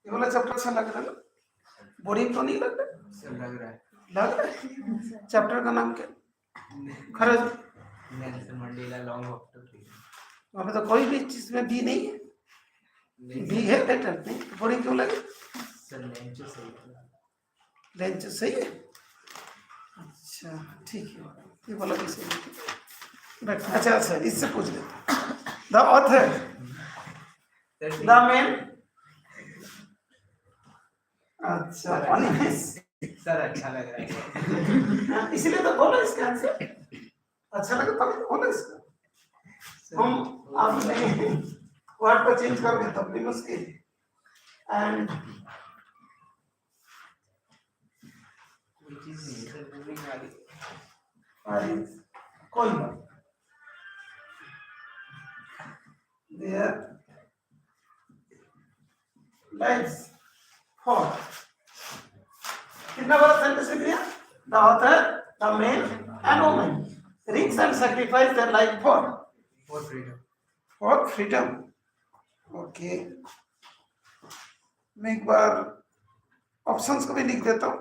[SPEAKER 1] ये वाला चैप्टर अच्छा लग रहा है ना? बोरिंग तो नहीं लग रहा?
[SPEAKER 2] लग रहा है।
[SPEAKER 1] लग रहा है। चैप्टर का नाम क्या? खरज।
[SPEAKER 2] Nelson Mandela long walk to freedom.
[SPEAKER 1] वहाँ पे तो कोई भी चीज में बी नहीं है, बी है लेटर नहीं, बोरिंग क्यों लगे?
[SPEAKER 2] सर लेंच सही है।
[SPEAKER 1] लेंच सही है, अच्छा ठीक है, ये वाला भी सही है। अच्छा सर, इससे पूछ लेते। द ऑथर, द मैन, अच्छा
[SPEAKER 2] सर अच्छा लग रहा है।
[SPEAKER 1] इसलिए तो बोलो इसका आंसर अच्छा लगे तभी तो बोलो इसका। हम आपने वर्ड को चेंज करोगे तब भी मुश्किल। एंड
[SPEAKER 2] कोई चीज नहीं सर, बोरिंग वाली।
[SPEAKER 1] कोई बात देयर लाइव्स फॉर, कितना बड़ा सेंटेंस लिख दिया? The author, the man and woman risk and sacrifice their life for
[SPEAKER 2] freedom.
[SPEAKER 1] For freedom. Okay, मैं एक बार ऑप्शंस को भी लिख देता हूँ।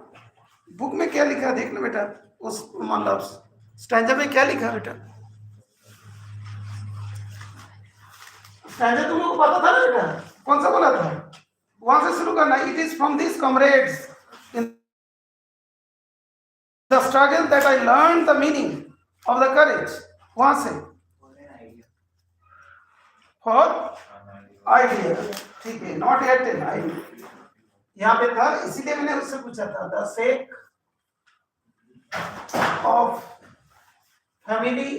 [SPEAKER 1] बुक में क्या लिखा है देख लो बेटा, उस मतलब स्टैंजा में क्या लिखा है बेटा? स्टैंजा तुम लोग को पता था ना बेटा, कौन सा बोला था? वहां से शुरू करना। It is from this comrades in the struggle that I learn the meaning of the courage, वहां से फॉर आइडिया, ठीक है, नॉट येट एन आइडिया यहाँ पे था, इसीलिए मैंने उससे पूछा था। The sake of family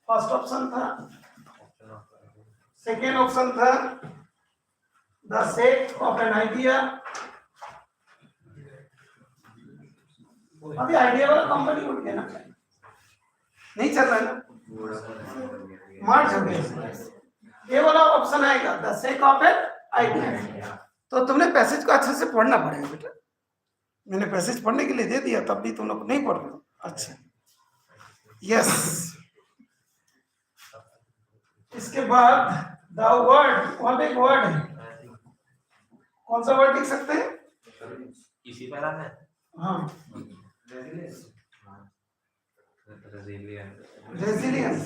[SPEAKER 1] first option था, सेकेंड ऑप्शन था the sake of an idea. अभी आइडिया वाला कंपनी उठ गया ना, नहीं चल रहा है ना, मर्ज हो गया। ये वाला ऑप्शन आएगा the sake of an idea. तो तुमने पैसेज को अच्छे से पढ़ना पड़ेगा बेटा, मैंने पैसेज पढ़ने के लिए दे दिया तब भी तुम लोग नहीं पढ़ रहे हो। अच्छा यस, इसके बाद द वर्ड, वहां पे एक वर्ड है कौन सा वर्ड लिख सकते हैं?
[SPEAKER 3] इसी पैरा में
[SPEAKER 1] हाँ,
[SPEAKER 3] resilient
[SPEAKER 1] resilience.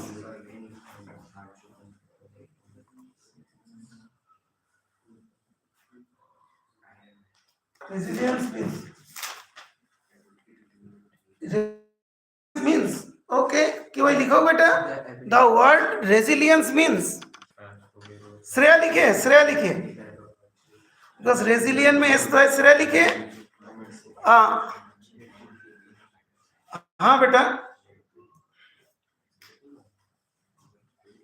[SPEAKER 1] Resilience means okay, क्यों भाई लिखो बेटा? The word resilience means Shreya लिखे, श्रेया लिखे, बस रेजिलियन में एस तो है, श्रेया लिखे। हाँ बेटा,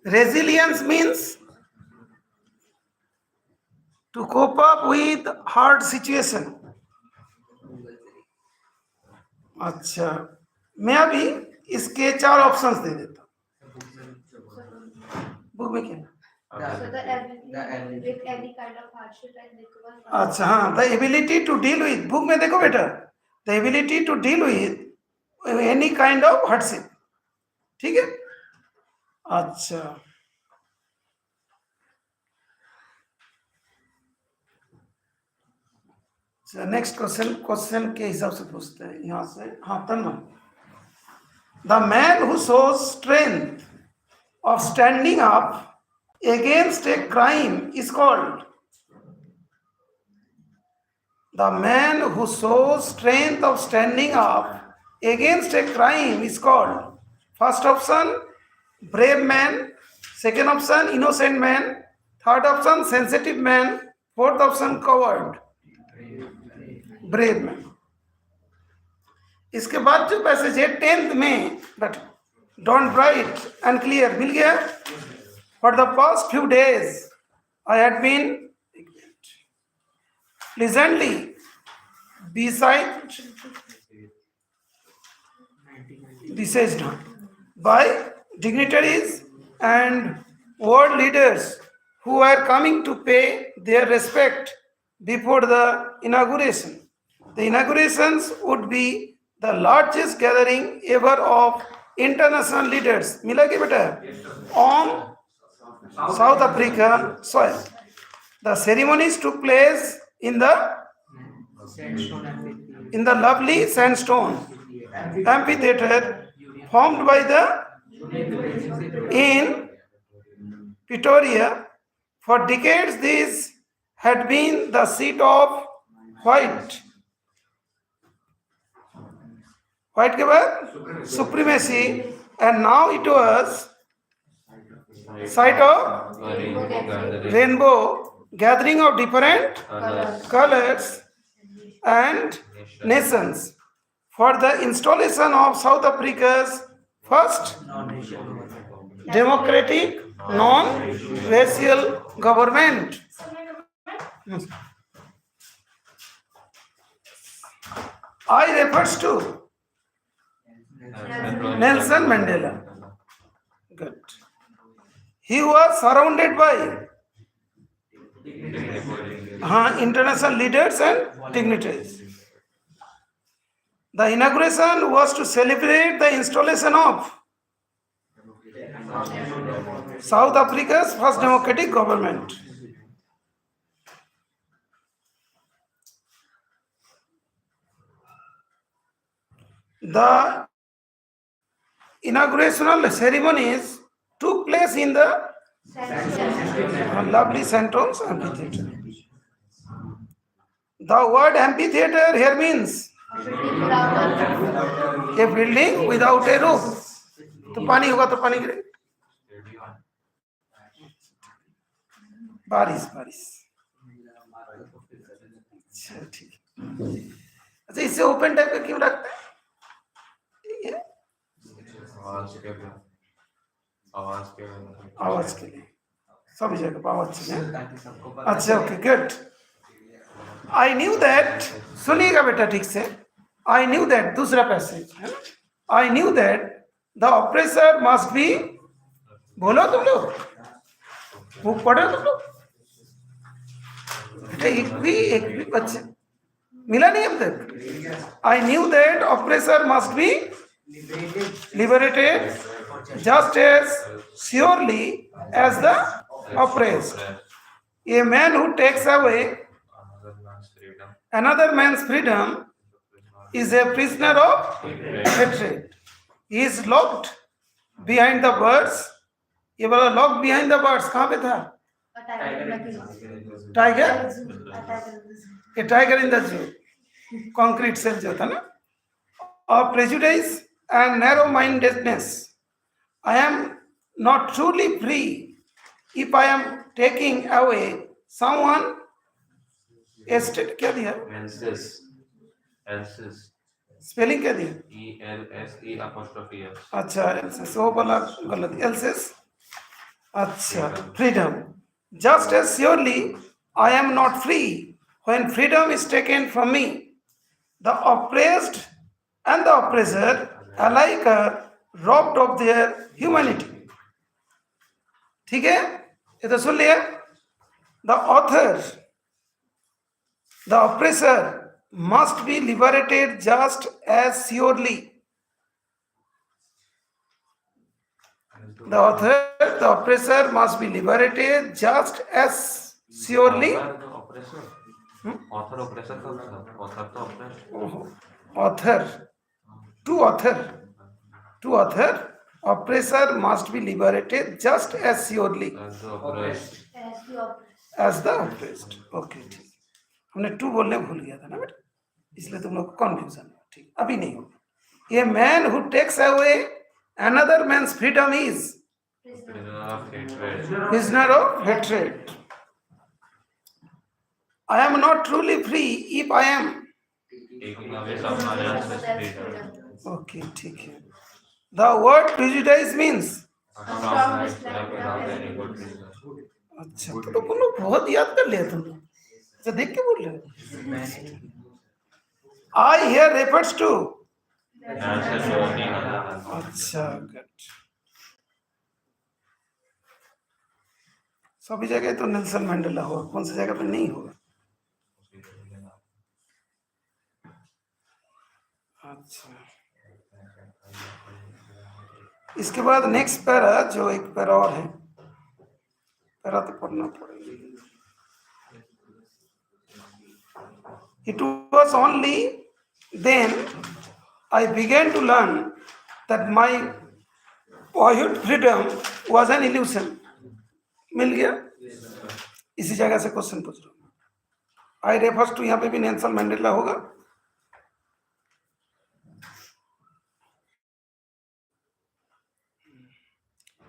[SPEAKER 1] resilience means to cope up with hard situation. अच्छा, मैं अभी इसके 4 ऑप्शंस दे देता हूँ। बुक में क्या?
[SPEAKER 4] So the ability with any kind of hardship and recover from
[SPEAKER 1] अच्छा हाँ, the ability to deal with, book में देखो बेटा, the ability to deal with any kind of hardship, ठीक है? अच्छा, नेक्स्ट क्वेश्चन के हिसाब से पूछते हैं यहाँ से। हाँ Tanmay, the man who shows strength of standing up against a crime is called, the man who shows strength of standing up against a crime is called, first option brave man, second option innocent man, third option sensitive man, fourth option coward, brave man। इसके बाद जो passage है 10th में, but don't write and clear, मिल गया। For the past few days, I had been pleasantly besieged by dignitaries and world leaders who were coming to pay their respect before the inauguration. The inaugurations would be the largest gathering ever of international leaders. मिला क्या बेटा? On South African soil. The ceremonies took place in the lovely sandstone amphitheater formed by the in Pretoria. For decades, this had been the seat of white के बाद supremacy, and now it was site of rainbow gathering of different colors and nations for the installation of South Africa's first democratic non-racial government. I refers to Nelson Mandela. Good. He was surrounded by international leaders and dignitaries. The inauguration was to celebrate the installation of South Africa's first democratic government. The inaugurational ceremonies took place in the lovely Sandstones amphitheater. The word amphitheater here means a building without a roof. तो पानी होगा तो पानी गिरे, बारिश। अच्छा ठीक है। अच्छा इससे ओपन टाइप का क्यों रखते हैं? आवाज के लिए सब जगह आवाज के। अच्छा okay good. I knew that, सुनिएगा बेटा ठीक से। आई न्यू दैट, दूसरा पैसेज है ना। I knew that the oppressor must be, बोलो तुम लोग, बुक पढ़ो तुम लोग बेटा। एक भी बच्चे मिला नहीं अब तक। I knew that oppressor must be liberated just as surely as the oppressed. A man who takes away another man's freedom is a prisoner of hatred. He is locked behind the birds. ये बोला locked behind the birds कहाँ पे था?
[SPEAKER 4] A tiger in the zoo.
[SPEAKER 1] Tiger?
[SPEAKER 4] A tiger in the zoo.
[SPEAKER 1] A tiger in the zoo. Concrete cell जो था ना? Of prejudice and narrow-mindedness. I am not truly free if I am taking away someone. Estate क्या दिया?
[SPEAKER 3] Elses.
[SPEAKER 1] Spelling क्या दिया?
[SPEAKER 3] ELSE'.
[SPEAKER 1] अच्छा else's वो वाला गलत एल्सेस अच्छा freedom just as surely I am not free when freedom is taken from me the oppressed and the oppressor alike are robbed of their humanity ठीक है ये तो सुन लिया the author the oppressor must be liberated just as surely. The author, the oppressor must be liberated just as surely.
[SPEAKER 3] Author oppressor का मतलब author तो oppressed.
[SPEAKER 1] Author, to author, oppressor must be liberated just as surely
[SPEAKER 3] As the oppressed.
[SPEAKER 4] As the oppressed.
[SPEAKER 1] as the oppressed. Okay, ठीक. हमने to बोलने भूल गया था ना बेटा इसलिए तुम लोग कॉन्फ्यूजन है ठीक अभी नहीं होगा ये man who takes away another man's freedom is
[SPEAKER 3] Prisoner of hatred.
[SPEAKER 1] prisoner of hatred. I am not truly free if I am.
[SPEAKER 3] Taking away someone else's freedom.
[SPEAKER 1] Okay, ठीक है. The word prejudice means.
[SPEAKER 3] A strong dislike without any good reason.
[SPEAKER 1] अच्छा तो तुम लोग बहुत याद कर लिया तुम लोग अच्छा देख के बोल रहे हो I here refers to.
[SPEAKER 3] Nelson Mandela.
[SPEAKER 1] अच्छा गुड सभी जगह तो नेल्सन मंडेला होगा कौन सी जगह पे नहीं होगा अच्छा इसके बाद नेक्स्ट पैरा जो एक पैरा और है पैरा तो पढ़ना पड़ेगा It was only then I began to learn that my boyhood freedom was an illusion. मिल गया इसी जगह से क्वेश्चन पूछ रहा हूँ आई रेफर्स टू यहाँ पे भी नेल्सन मंडेला होगा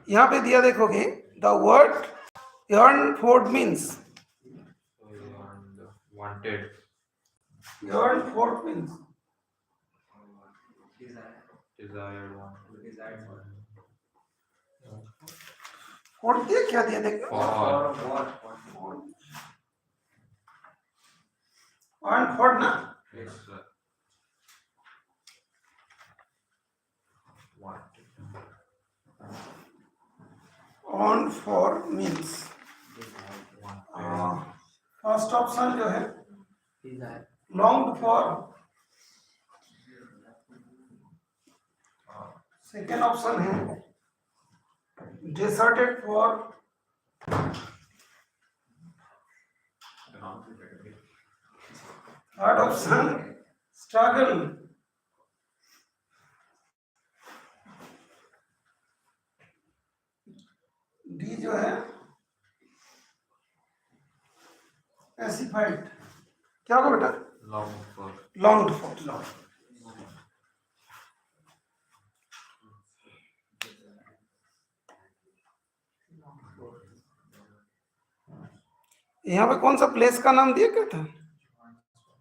[SPEAKER 1] यहाँ पे दिया देखोगे the word yearn for means
[SPEAKER 3] Wanted.
[SPEAKER 1] yearn for means
[SPEAKER 3] Desired one.
[SPEAKER 1] for दिया क्या दिया देखो
[SPEAKER 3] For.
[SPEAKER 1] yearn for ना
[SPEAKER 3] Yes, sir. Wanted.
[SPEAKER 1] on for means first option जो है longed for सेकेंड ऑप्शन है deserted for third option struggle D जो है पैसिफाइड क्या होगा बेटा
[SPEAKER 3] Long for.
[SPEAKER 1] longed for यहाँ पे कौन सा प्लेस का नाम दिया क्या था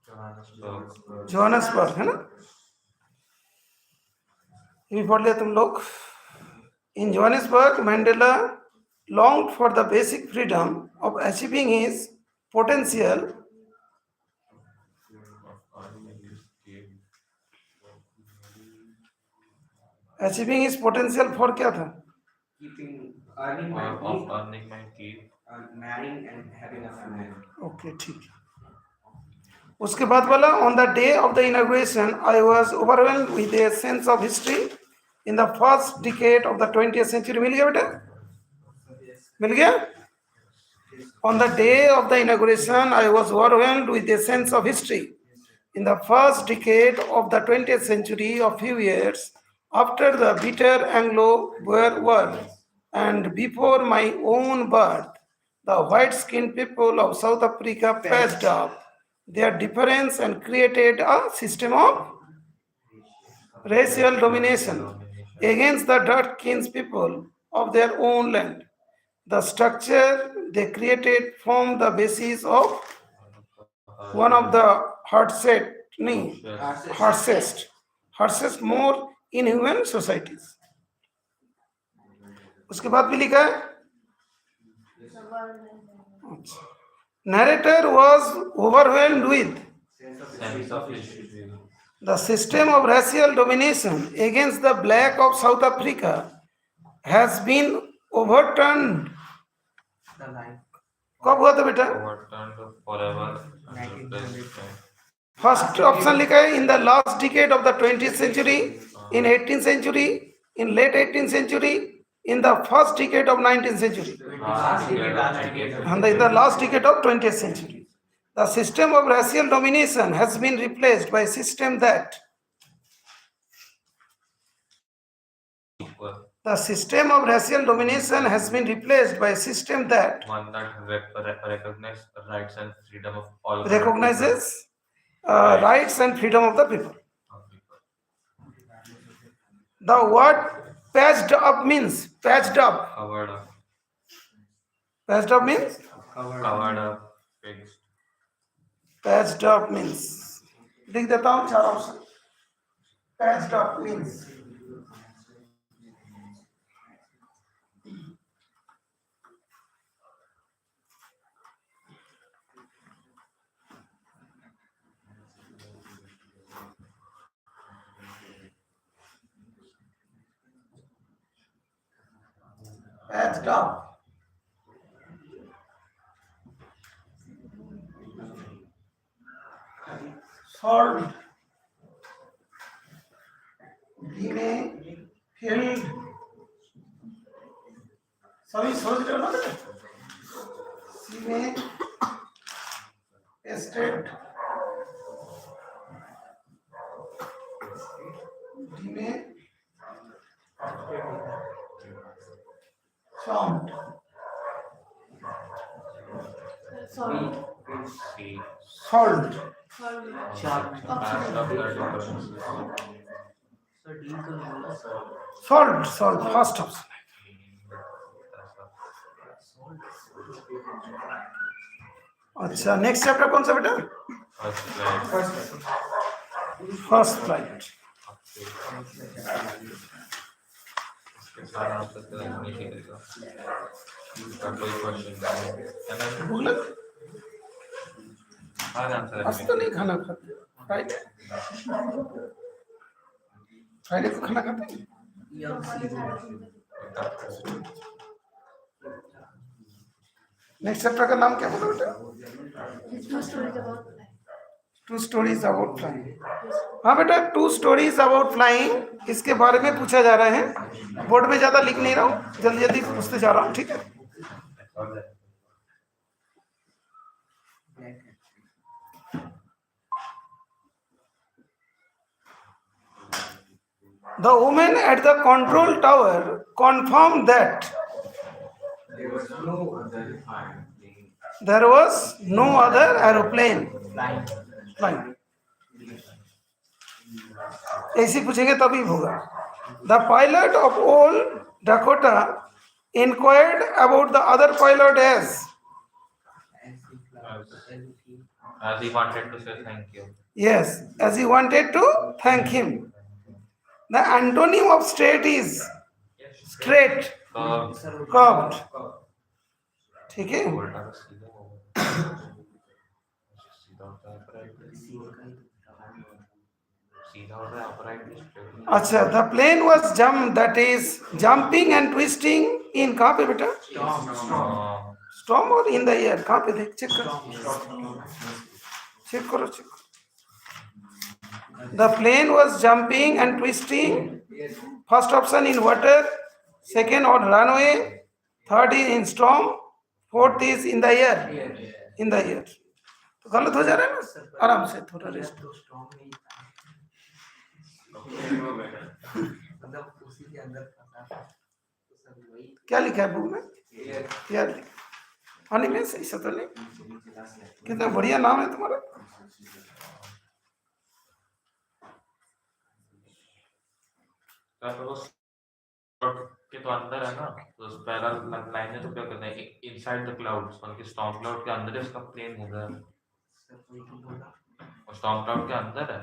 [SPEAKER 3] Johannesburg.
[SPEAKER 1] जोहानसबर्ग है ना ये भी पढ़ लिया तुम लोग in Johannesburg Mandela longed for the basic freedom of achieving his potential for क्या था
[SPEAKER 2] Keeping, earning my
[SPEAKER 3] Of
[SPEAKER 2] keep,
[SPEAKER 3] earning my keep.
[SPEAKER 2] marrying and having a family.
[SPEAKER 1] Okay ठीक है उसके बाद बोला on the day of the inauguration I was overwhelmed with a sense of history in the first decade of the 20th century मिल गया बेटा मिल गया On the day of the inauguration, I was overwhelmed with a sense of history. In the first decade of the 20th century, a few years after the bitter Anglo-Boer War, and before my own birth, the white-skinned people of South Africa patched up their difference and created a system of racial domination against the dark-skinned people of their own land. The structure they created formed the basis of one of the harshest more inhuman societies. उसके बाद भी लिखा है narrator was overwhelmed with
[SPEAKER 3] Sense of history.
[SPEAKER 1] the system of racial domination against the black of South Africa has been overturned.
[SPEAKER 2] The line.
[SPEAKER 1] कब हुआ था बेटा?
[SPEAKER 3] Overturned forever. and replaced by-
[SPEAKER 1] First option लिखा है in the last decade of the 20th century, in 18th century, in late 18th century, in the first decade of 19th century, and in the last decade of 20th century. The system of racial domination has been replaced by a system that
[SPEAKER 3] Equal.
[SPEAKER 1] the system of racial domination has been replaced by a system that
[SPEAKER 3] One that recognizes rights and freedom of all.
[SPEAKER 1] recognizes rights and freedom of the people. The word patched up means patched up.
[SPEAKER 3] Covered up.
[SPEAKER 1] Patched up means
[SPEAKER 3] Covered up. Fixed.
[SPEAKER 1] patched up means लिख देता हूँ चार option. Patched up means patched up. Solved. Filled. सभी सोच रहे हो ना बेटा? सी में estate. डी में found.
[SPEAKER 4] Sorry.
[SPEAKER 3] C.
[SPEAKER 1] Solved.
[SPEAKER 4] Sorry.
[SPEAKER 3] Patched up the differences.
[SPEAKER 2] So D को बोला
[SPEAKER 1] Solved. First option. अच्छा नेक्स्ट चैप्टर कौन सा बेटा?
[SPEAKER 3] First
[SPEAKER 1] first
[SPEAKER 3] flight.
[SPEAKER 1] फ्लाइट.
[SPEAKER 3] इसके सारा आंसर तो नहीं निकलेगा. इसका कोई क्वेश्चन नहीं है. And then
[SPEAKER 1] भूख लग?
[SPEAKER 3] हर आंसर
[SPEAKER 1] आज तो नहीं खाना खाते. फ्राइडे को खाना खाते हैं? नेक्स्ट चैप्टर का नाम क्या बोला बेटा?
[SPEAKER 4] It's two stories about life.
[SPEAKER 1] Two stories about flying. हाँ बेटा, टू स्टोरीज अबाउट फ्लाइंग इसके बारे में पूछा जा रहा है. बोर्ड में ज्यादा लिख नहीं रहा हूँ, जल्दी जल्दी पूछते जा रहा हूँ, ठीक है? The woman at the control tower confirmed that
[SPEAKER 2] there was no other plane
[SPEAKER 1] there was no other aeroplane
[SPEAKER 2] flying.
[SPEAKER 1] flying. ऐसे पूछेंगे तभी होगा. The pilot of old Dakota inquired about the other pilot as
[SPEAKER 3] As he wanted to say thank you.
[SPEAKER 1] yes, as he wanted to thank him. The antonym of straight is straight, curved. ठीक है?
[SPEAKER 3] उल्टा तो सीधा होगा. सीधा होता है upright. सीधा होता है upright भी straight.
[SPEAKER 1] अच्छा, the plane was that is jumping and twisting in कहाँ पे बेटा? Storm or in the air? कहाँ पे देख चेक करो. The plane was jumping and twisting. First option in water, second on runway, third is in storm, fourth is in the year,
[SPEAKER 2] Here.
[SPEAKER 1] In the year. तो गलत हो जा रहा है ना, आराम से थोड़ा रेस्ट।
[SPEAKER 2] तो स्ट्रॉन्ग नहीं था, मतलब उसी के अंदर फंसा था, तो सब वही
[SPEAKER 1] क्या लिखा है बुक में?
[SPEAKER 2] Here.
[SPEAKER 1] क्या लिखा? पानी में सही से तो नहीं। कितना बढ़िया नाम है तुम्हारा।
[SPEAKER 3] तो वो के तो अंदर है ना, तो उस पहला लाइन है तो क्या करना है, इनसाइड द क्लाउड्स, मतलब कि स्टॉर्म क्लाउड के अंदर है उसका प्लेन होगा,
[SPEAKER 2] सब वही तो बोला।
[SPEAKER 3] और स्टॉर्म क्लाउड के अंदर है।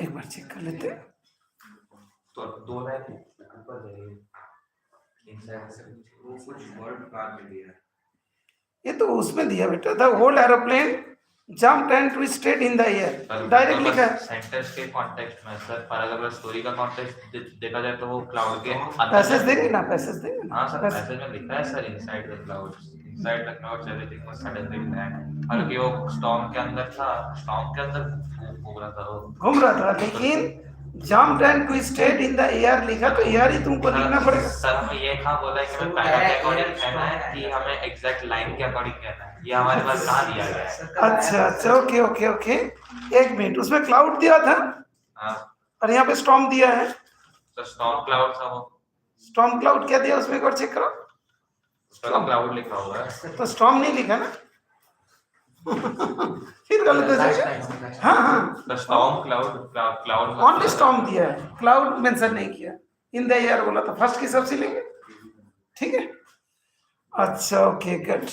[SPEAKER 1] एक बार चेक कर लेते हैं।
[SPEAKER 3] तो दो लाइन ऊपर है, इनसाइड से
[SPEAKER 2] वो कुछ वर्ड बाद में दिया है।
[SPEAKER 1] ये तो उसमें दिया बेटा, the whole aeroplane jumped and twisted in the air, direct लिखा है।
[SPEAKER 3] सेंटेंस के कॉन्टेक्स्ट में सर, पर अगर स्टोरी का कॉन्टेक्स्ट देखा जाए तो वो क्लाउड के
[SPEAKER 1] पैसेज देंगे ना, पैसेज देंगे ना।
[SPEAKER 3] हाँ सर, पैसेज में लिखा है sir, inside the clouds, inside the clouds everything was suddenly black. हालांकि वो स्टॉर्म के अंदर था, स्टॉर्म के अंदर घूम रहा था वो।
[SPEAKER 1] घूम रहा था, लेकिन jumped and twisted in the air लिखा, तो एयर ही तुमको लिखना पड़ेगा।
[SPEAKER 3] सर हमें ये कहाँ बोला है कि हमें पैरा के अकॉर्डिंग कहना है कि हमें एग्जैक्ट लाइन के अकॉर्डिंग कहना है, ये हमारे पास कहाँ दिया गया है?
[SPEAKER 1] अच्छा, ओके ओके ओके, एक मिनट, उसमें क्लाउड दिया था
[SPEAKER 3] हाँ,
[SPEAKER 1] और यहाँ पे स्टॉर्म दिया है।
[SPEAKER 3] तो स्टॉर्म क्लाउड था वो,
[SPEAKER 1] स्टॉर्म क्लाउड क्या दिया उसमें, एक बार चेक करो।
[SPEAKER 3] उसका क्लाउड लिखा हुआ है।
[SPEAKER 1] तो स्टॉर्म नहीं लिखा ना। फिर गलत हो जाएगा। हाँ हाँ,
[SPEAKER 3] The storm cloud, cloud
[SPEAKER 1] only storm दिया है, क्लाउड मेंशन नहीं किया। इन द एयर बोला था, फर्स्ट की सबसे लेंगे, ठीक है। अच्छा ओके गुड,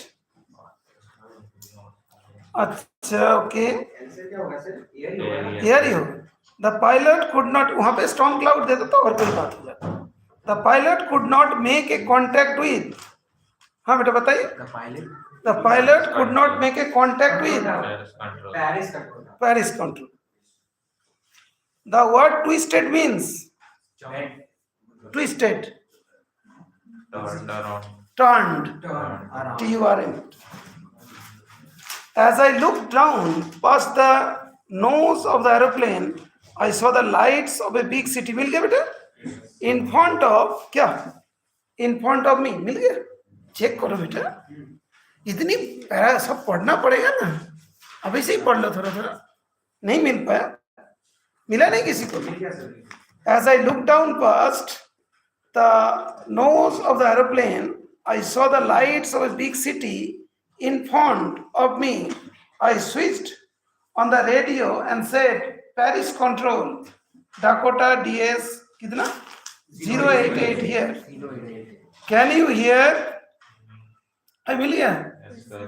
[SPEAKER 1] अच्छा ओके,
[SPEAKER 2] ऐसे क्या होगा सर? Here ही होगा ना?
[SPEAKER 1] एयर ही होगा। द पायलट कुड नॉट, वहां पे स्टॉर्म क्लाउड दे दो तो और कोई बात हो जाता। The pilot could not make a contact with, हाँ बेटा बताइए।
[SPEAKER 2] The pilot.
[SPEAKER 1] The pilot could not make a contact with
[SPEAKER 3] control.
[SPEAKER 2] Paris control.
[SPEAKER 1] Paris control. The word twisted means
[SPEAKER 2] Joint.
[SPEAKER 1] twisted,
[SPEAKER 3] Turned around.
[SPEAKER 1] turned,
[SPEAKER 2] Turn around.
[SPEAKER 1] T-U-R-N. As I looked down past the nose of the aeroplane, I saw the lights of a big city. मिल गया बेटा? In front of क्या? In front of me. मिल गया? Check करो बेटा, इतनी para सब पढ़ना पड़ेगा ना, अभी से ही पढ़ लो थोड़ा थोड़ा। नहीं मिल पाया, मिला नहीं किसी को भी। As I looked down past the nose of the aeroplane, I saw the lights of a big city in front of me. I switched on the radio and said, Paris control, Dakota DS, कितना? 088 here.
[SPEAKER 2] 088.
[SPEAKER 1] Can you hear? I मिल गया?
[SPEAKER 3] Yes, sir.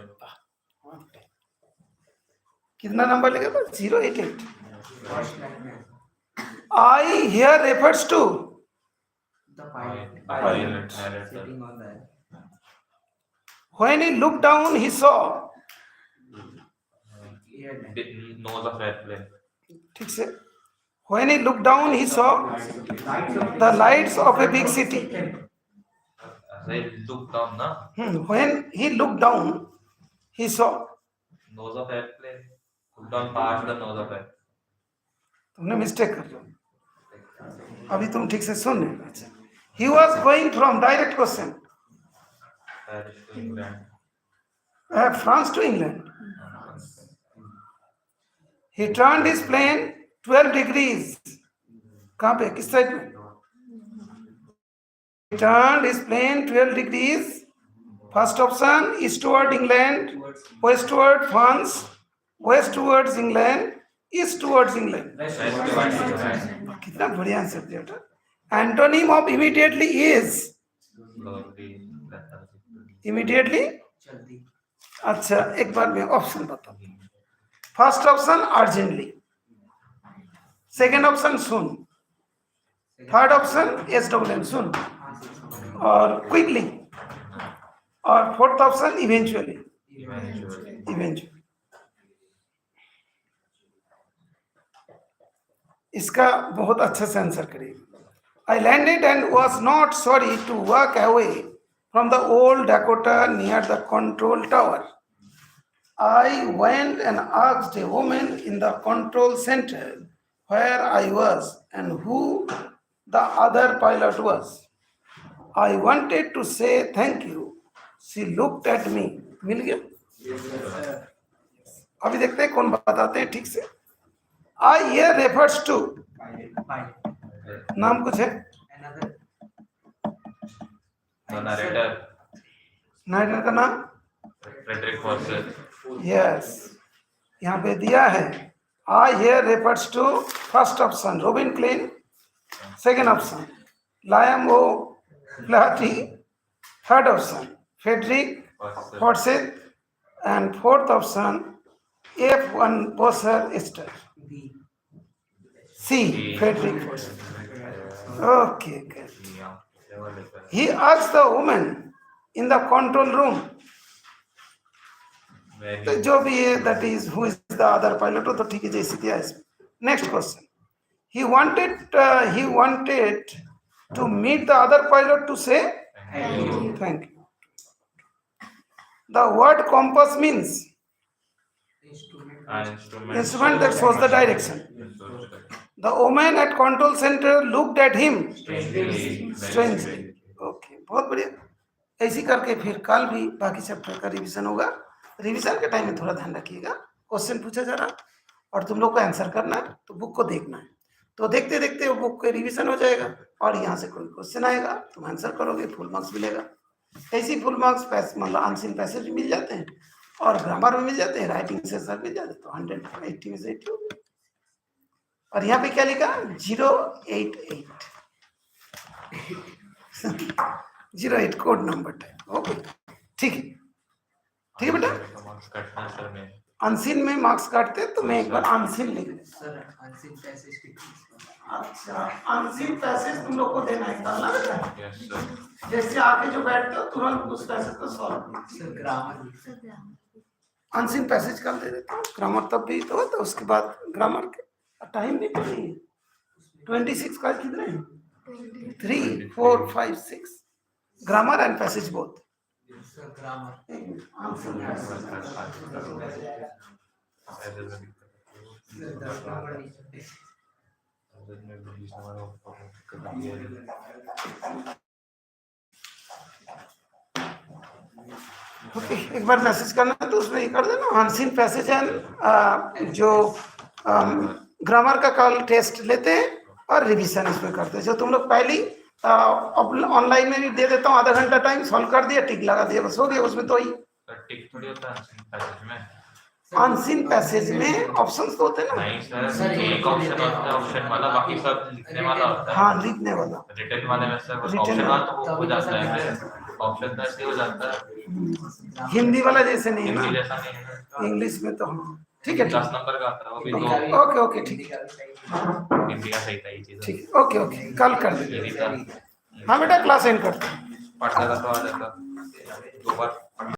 [SPEAKER 1] कितना number लिखा था? 088.
[SPEAKER 2] First line में.
[SPEAKER 1] I here refers to
[SPEAKER 2] The pilot.
[SPEAKER 3] Pilot.
[SPEAKER 2] Sitting on the.
[SPEAKER 1] when he looked down, he saw.
[SPEAKER 2] Here.
[SPEAKER 3] Nose of airplane.
[SPEAKER 1] ठीक से, when he looked down, he saw the lights of a big city.
[SPEAKER 3] As I looked down, na,
[SPEAKER 1] When he looked down, he saw.
[SPEAKER 3] nose of airplane. Looked down past the nose of airplane.
[SPEAKER 1] तुमने mistake कर लिया, अभी तुम ठीक से सुन नहीं। अच्छा, he was going from, direct question,
[SPEAKER 3] Paris to England.
[SPEAKER 1] France to England. He turned his plane 12 degrees. कहाँ पे, किस साइड में? He turned his plane 12 degrees. First option, eastward England, westward France, west towards England, east towards England.
[SPEAKER 3] West towards England.
[SPEAKER 1] कितना बढ़िया answer दिया बेटा। Antonym of immediately is,
[SPEAKER 3] Slowly, lethargically.
[SPEAKER 1] immediately।
[SPEAKER 2] जल्दी.
[SPEAKER 1] अच्छा एक बार मैं ऑप्शन बताता हूँ। First option urgently, second option सुन, थर्ड ऑप्शन SWN सुन, और क्विकली, और fourth option eventually.
[SPEAKER 3] Eventually.
[SPEAKER 1] Eventually इसका बहुत अच्छे से आंसर करिए। I landed and was not sorry to walk away from the old Dakota near the control tower. I went and asked a woman in the control center where I was and who the other pilot was. I wanted to say thank you, she looked at me, मिल गया। अभी देखते हैं कौन बताते हैं ठीक से। आई हियर रेफर्स टू, नाम कुछ है,
[SPEAKER 3] नरेटर
[SPEAKER 1] नाइटर का नाम,
[SPEAKER 3] फ्रेडरिक फॉस्टर।
[SPEAKER 1] यस, यहाँ पे दिया है। I here refers to first option Robin Klein, second option Liam O'Flaherty, third option Frederick Forsyth and fourth option F1 बोसर एस्टर, see Frederick Forsyth. Okay, he asked the woman in the control room, तो जो भी है that is who is the other pilot, तो ठीक है जैसे दिया इसमें। Next question, he wanted to meet the other pilot to say thank you. The word compass means instrument that shows the direction. The woman at control center looked at him strangely. Okay, बहुत बढ़िया। ऐसी करके फिर कल भी बाकी chapter का revision होगा। रिवीजन के टाइम में थोड़ा ध्यान रखिएगा, क्वेश्चन पूछा जा रहा और तुम लोग को आंसर करना है, तो बुक को देखना है, तो देखते देखते वो बुक का रिवीजन हो जाएगा और यहाँ से कोई क्वेश्चन आएगा तुम आंसर करोगे, फुल मार्क्स मिलेगा। ऐसी फुल मार्क्स मतलब अनसीन पैसेज भी मिल जाते हैं और ग्रामर में मिल जाते हैं, राइटिंग सेशन मिल जाते हैं, तो 180 में से 80 हो गए। और यहाँ पे क्या लिखा 088 08 कोड नंबर टाइप। ओके, ठीक है, ठीक है बेटा।
[SPEAKER 3] मार्क्स कटना सर में,
[SPEAKER 1] अनसीन में मार्क्स काटते हैं, तो मैं एक बार अनसीन लिख देता
[SPEAKER 2] सर अनसीन पैसेज की
[SPEAKER 1] हूं। अच्छा, अनसीन पैसेज तुम लोग को देना है डालना बेटा।
[SPEAKER 3] Yes sir.
[SPEAKER 1] जैसे आके जो बैठते हो तुरंत उस पैसेज को सॉल्व कीजिए।
[SPEAKER 2] सर ग्रामर
[SPEAKER 1] अनसीन पैसेज का दे देता हूँ, ग्रामर तब भी तो होता है, उसके बाद ग्रामर के टाइम नहीं पड़ी है। 26 का कितने हैं, 3 4 5 6 grammar and passage both.
[SPEAKER 2] Sir grammar
[SPEAKER 1] answer okay, एक बार मैसेज करना है तो उसमें ये कर देना अनसीन पैसेज एंड जो ग्रामर का कल टेस्ट लेते हैं और रिवीजन इसमें करते हैं। जो तुम लोग पहली ऑनलाइन में भी दे देता हूँ, आधा घंटा टाइम सॉल्व कर दिया, टिक लगा दिया, बस हो गया। उसमें तो ही
[SPEAKER 3] टिक थोड़ी होता है पैसेज में,
[SPEAKER 1] अनसीन पैसेज में ऑप्शंस तो होते हैं ना।
[SPEAKER 3] नहीं सर, एक ऑप्शन होता है ऑप्शन वाला, बाकी सब लिखने वाला होता है।
[SPEAKER 1] हाँ, लिखने वाला,
[SPEAKER 3] रिटन वाले में सर ऑप्शन वाला तो वो हो जाता है, ऑप्शन तो ऐसे हो जाता है।
[SPEAKER 1] हिंदी वाला जैसे नहीं है
[SPEAKER 3] हिंदी
[SPEAKER 1] ना,
[SPEAKER 3] जैसा नहीं है,
[SPEAKER 1] इंग्लिश में तो हाँ, ठीक है,
[SPEAKER 3] 10 नंबर का आता है वो भी दो।
[SPEAKER 1] ओके ओके, ठीक है,
[SPEAKER 3] हिंदी का सही था ये चीज,
[SPEAKER 1] ठीक है, ओके ओके, कल कर देंगे।
[SPEAKER 3] यही था।
[SPEAKER 1] हाँ बेटा, क्लास एंड करते हैं।
[SPEAKER 3] पढ़ता था तो आ जाता, दो बार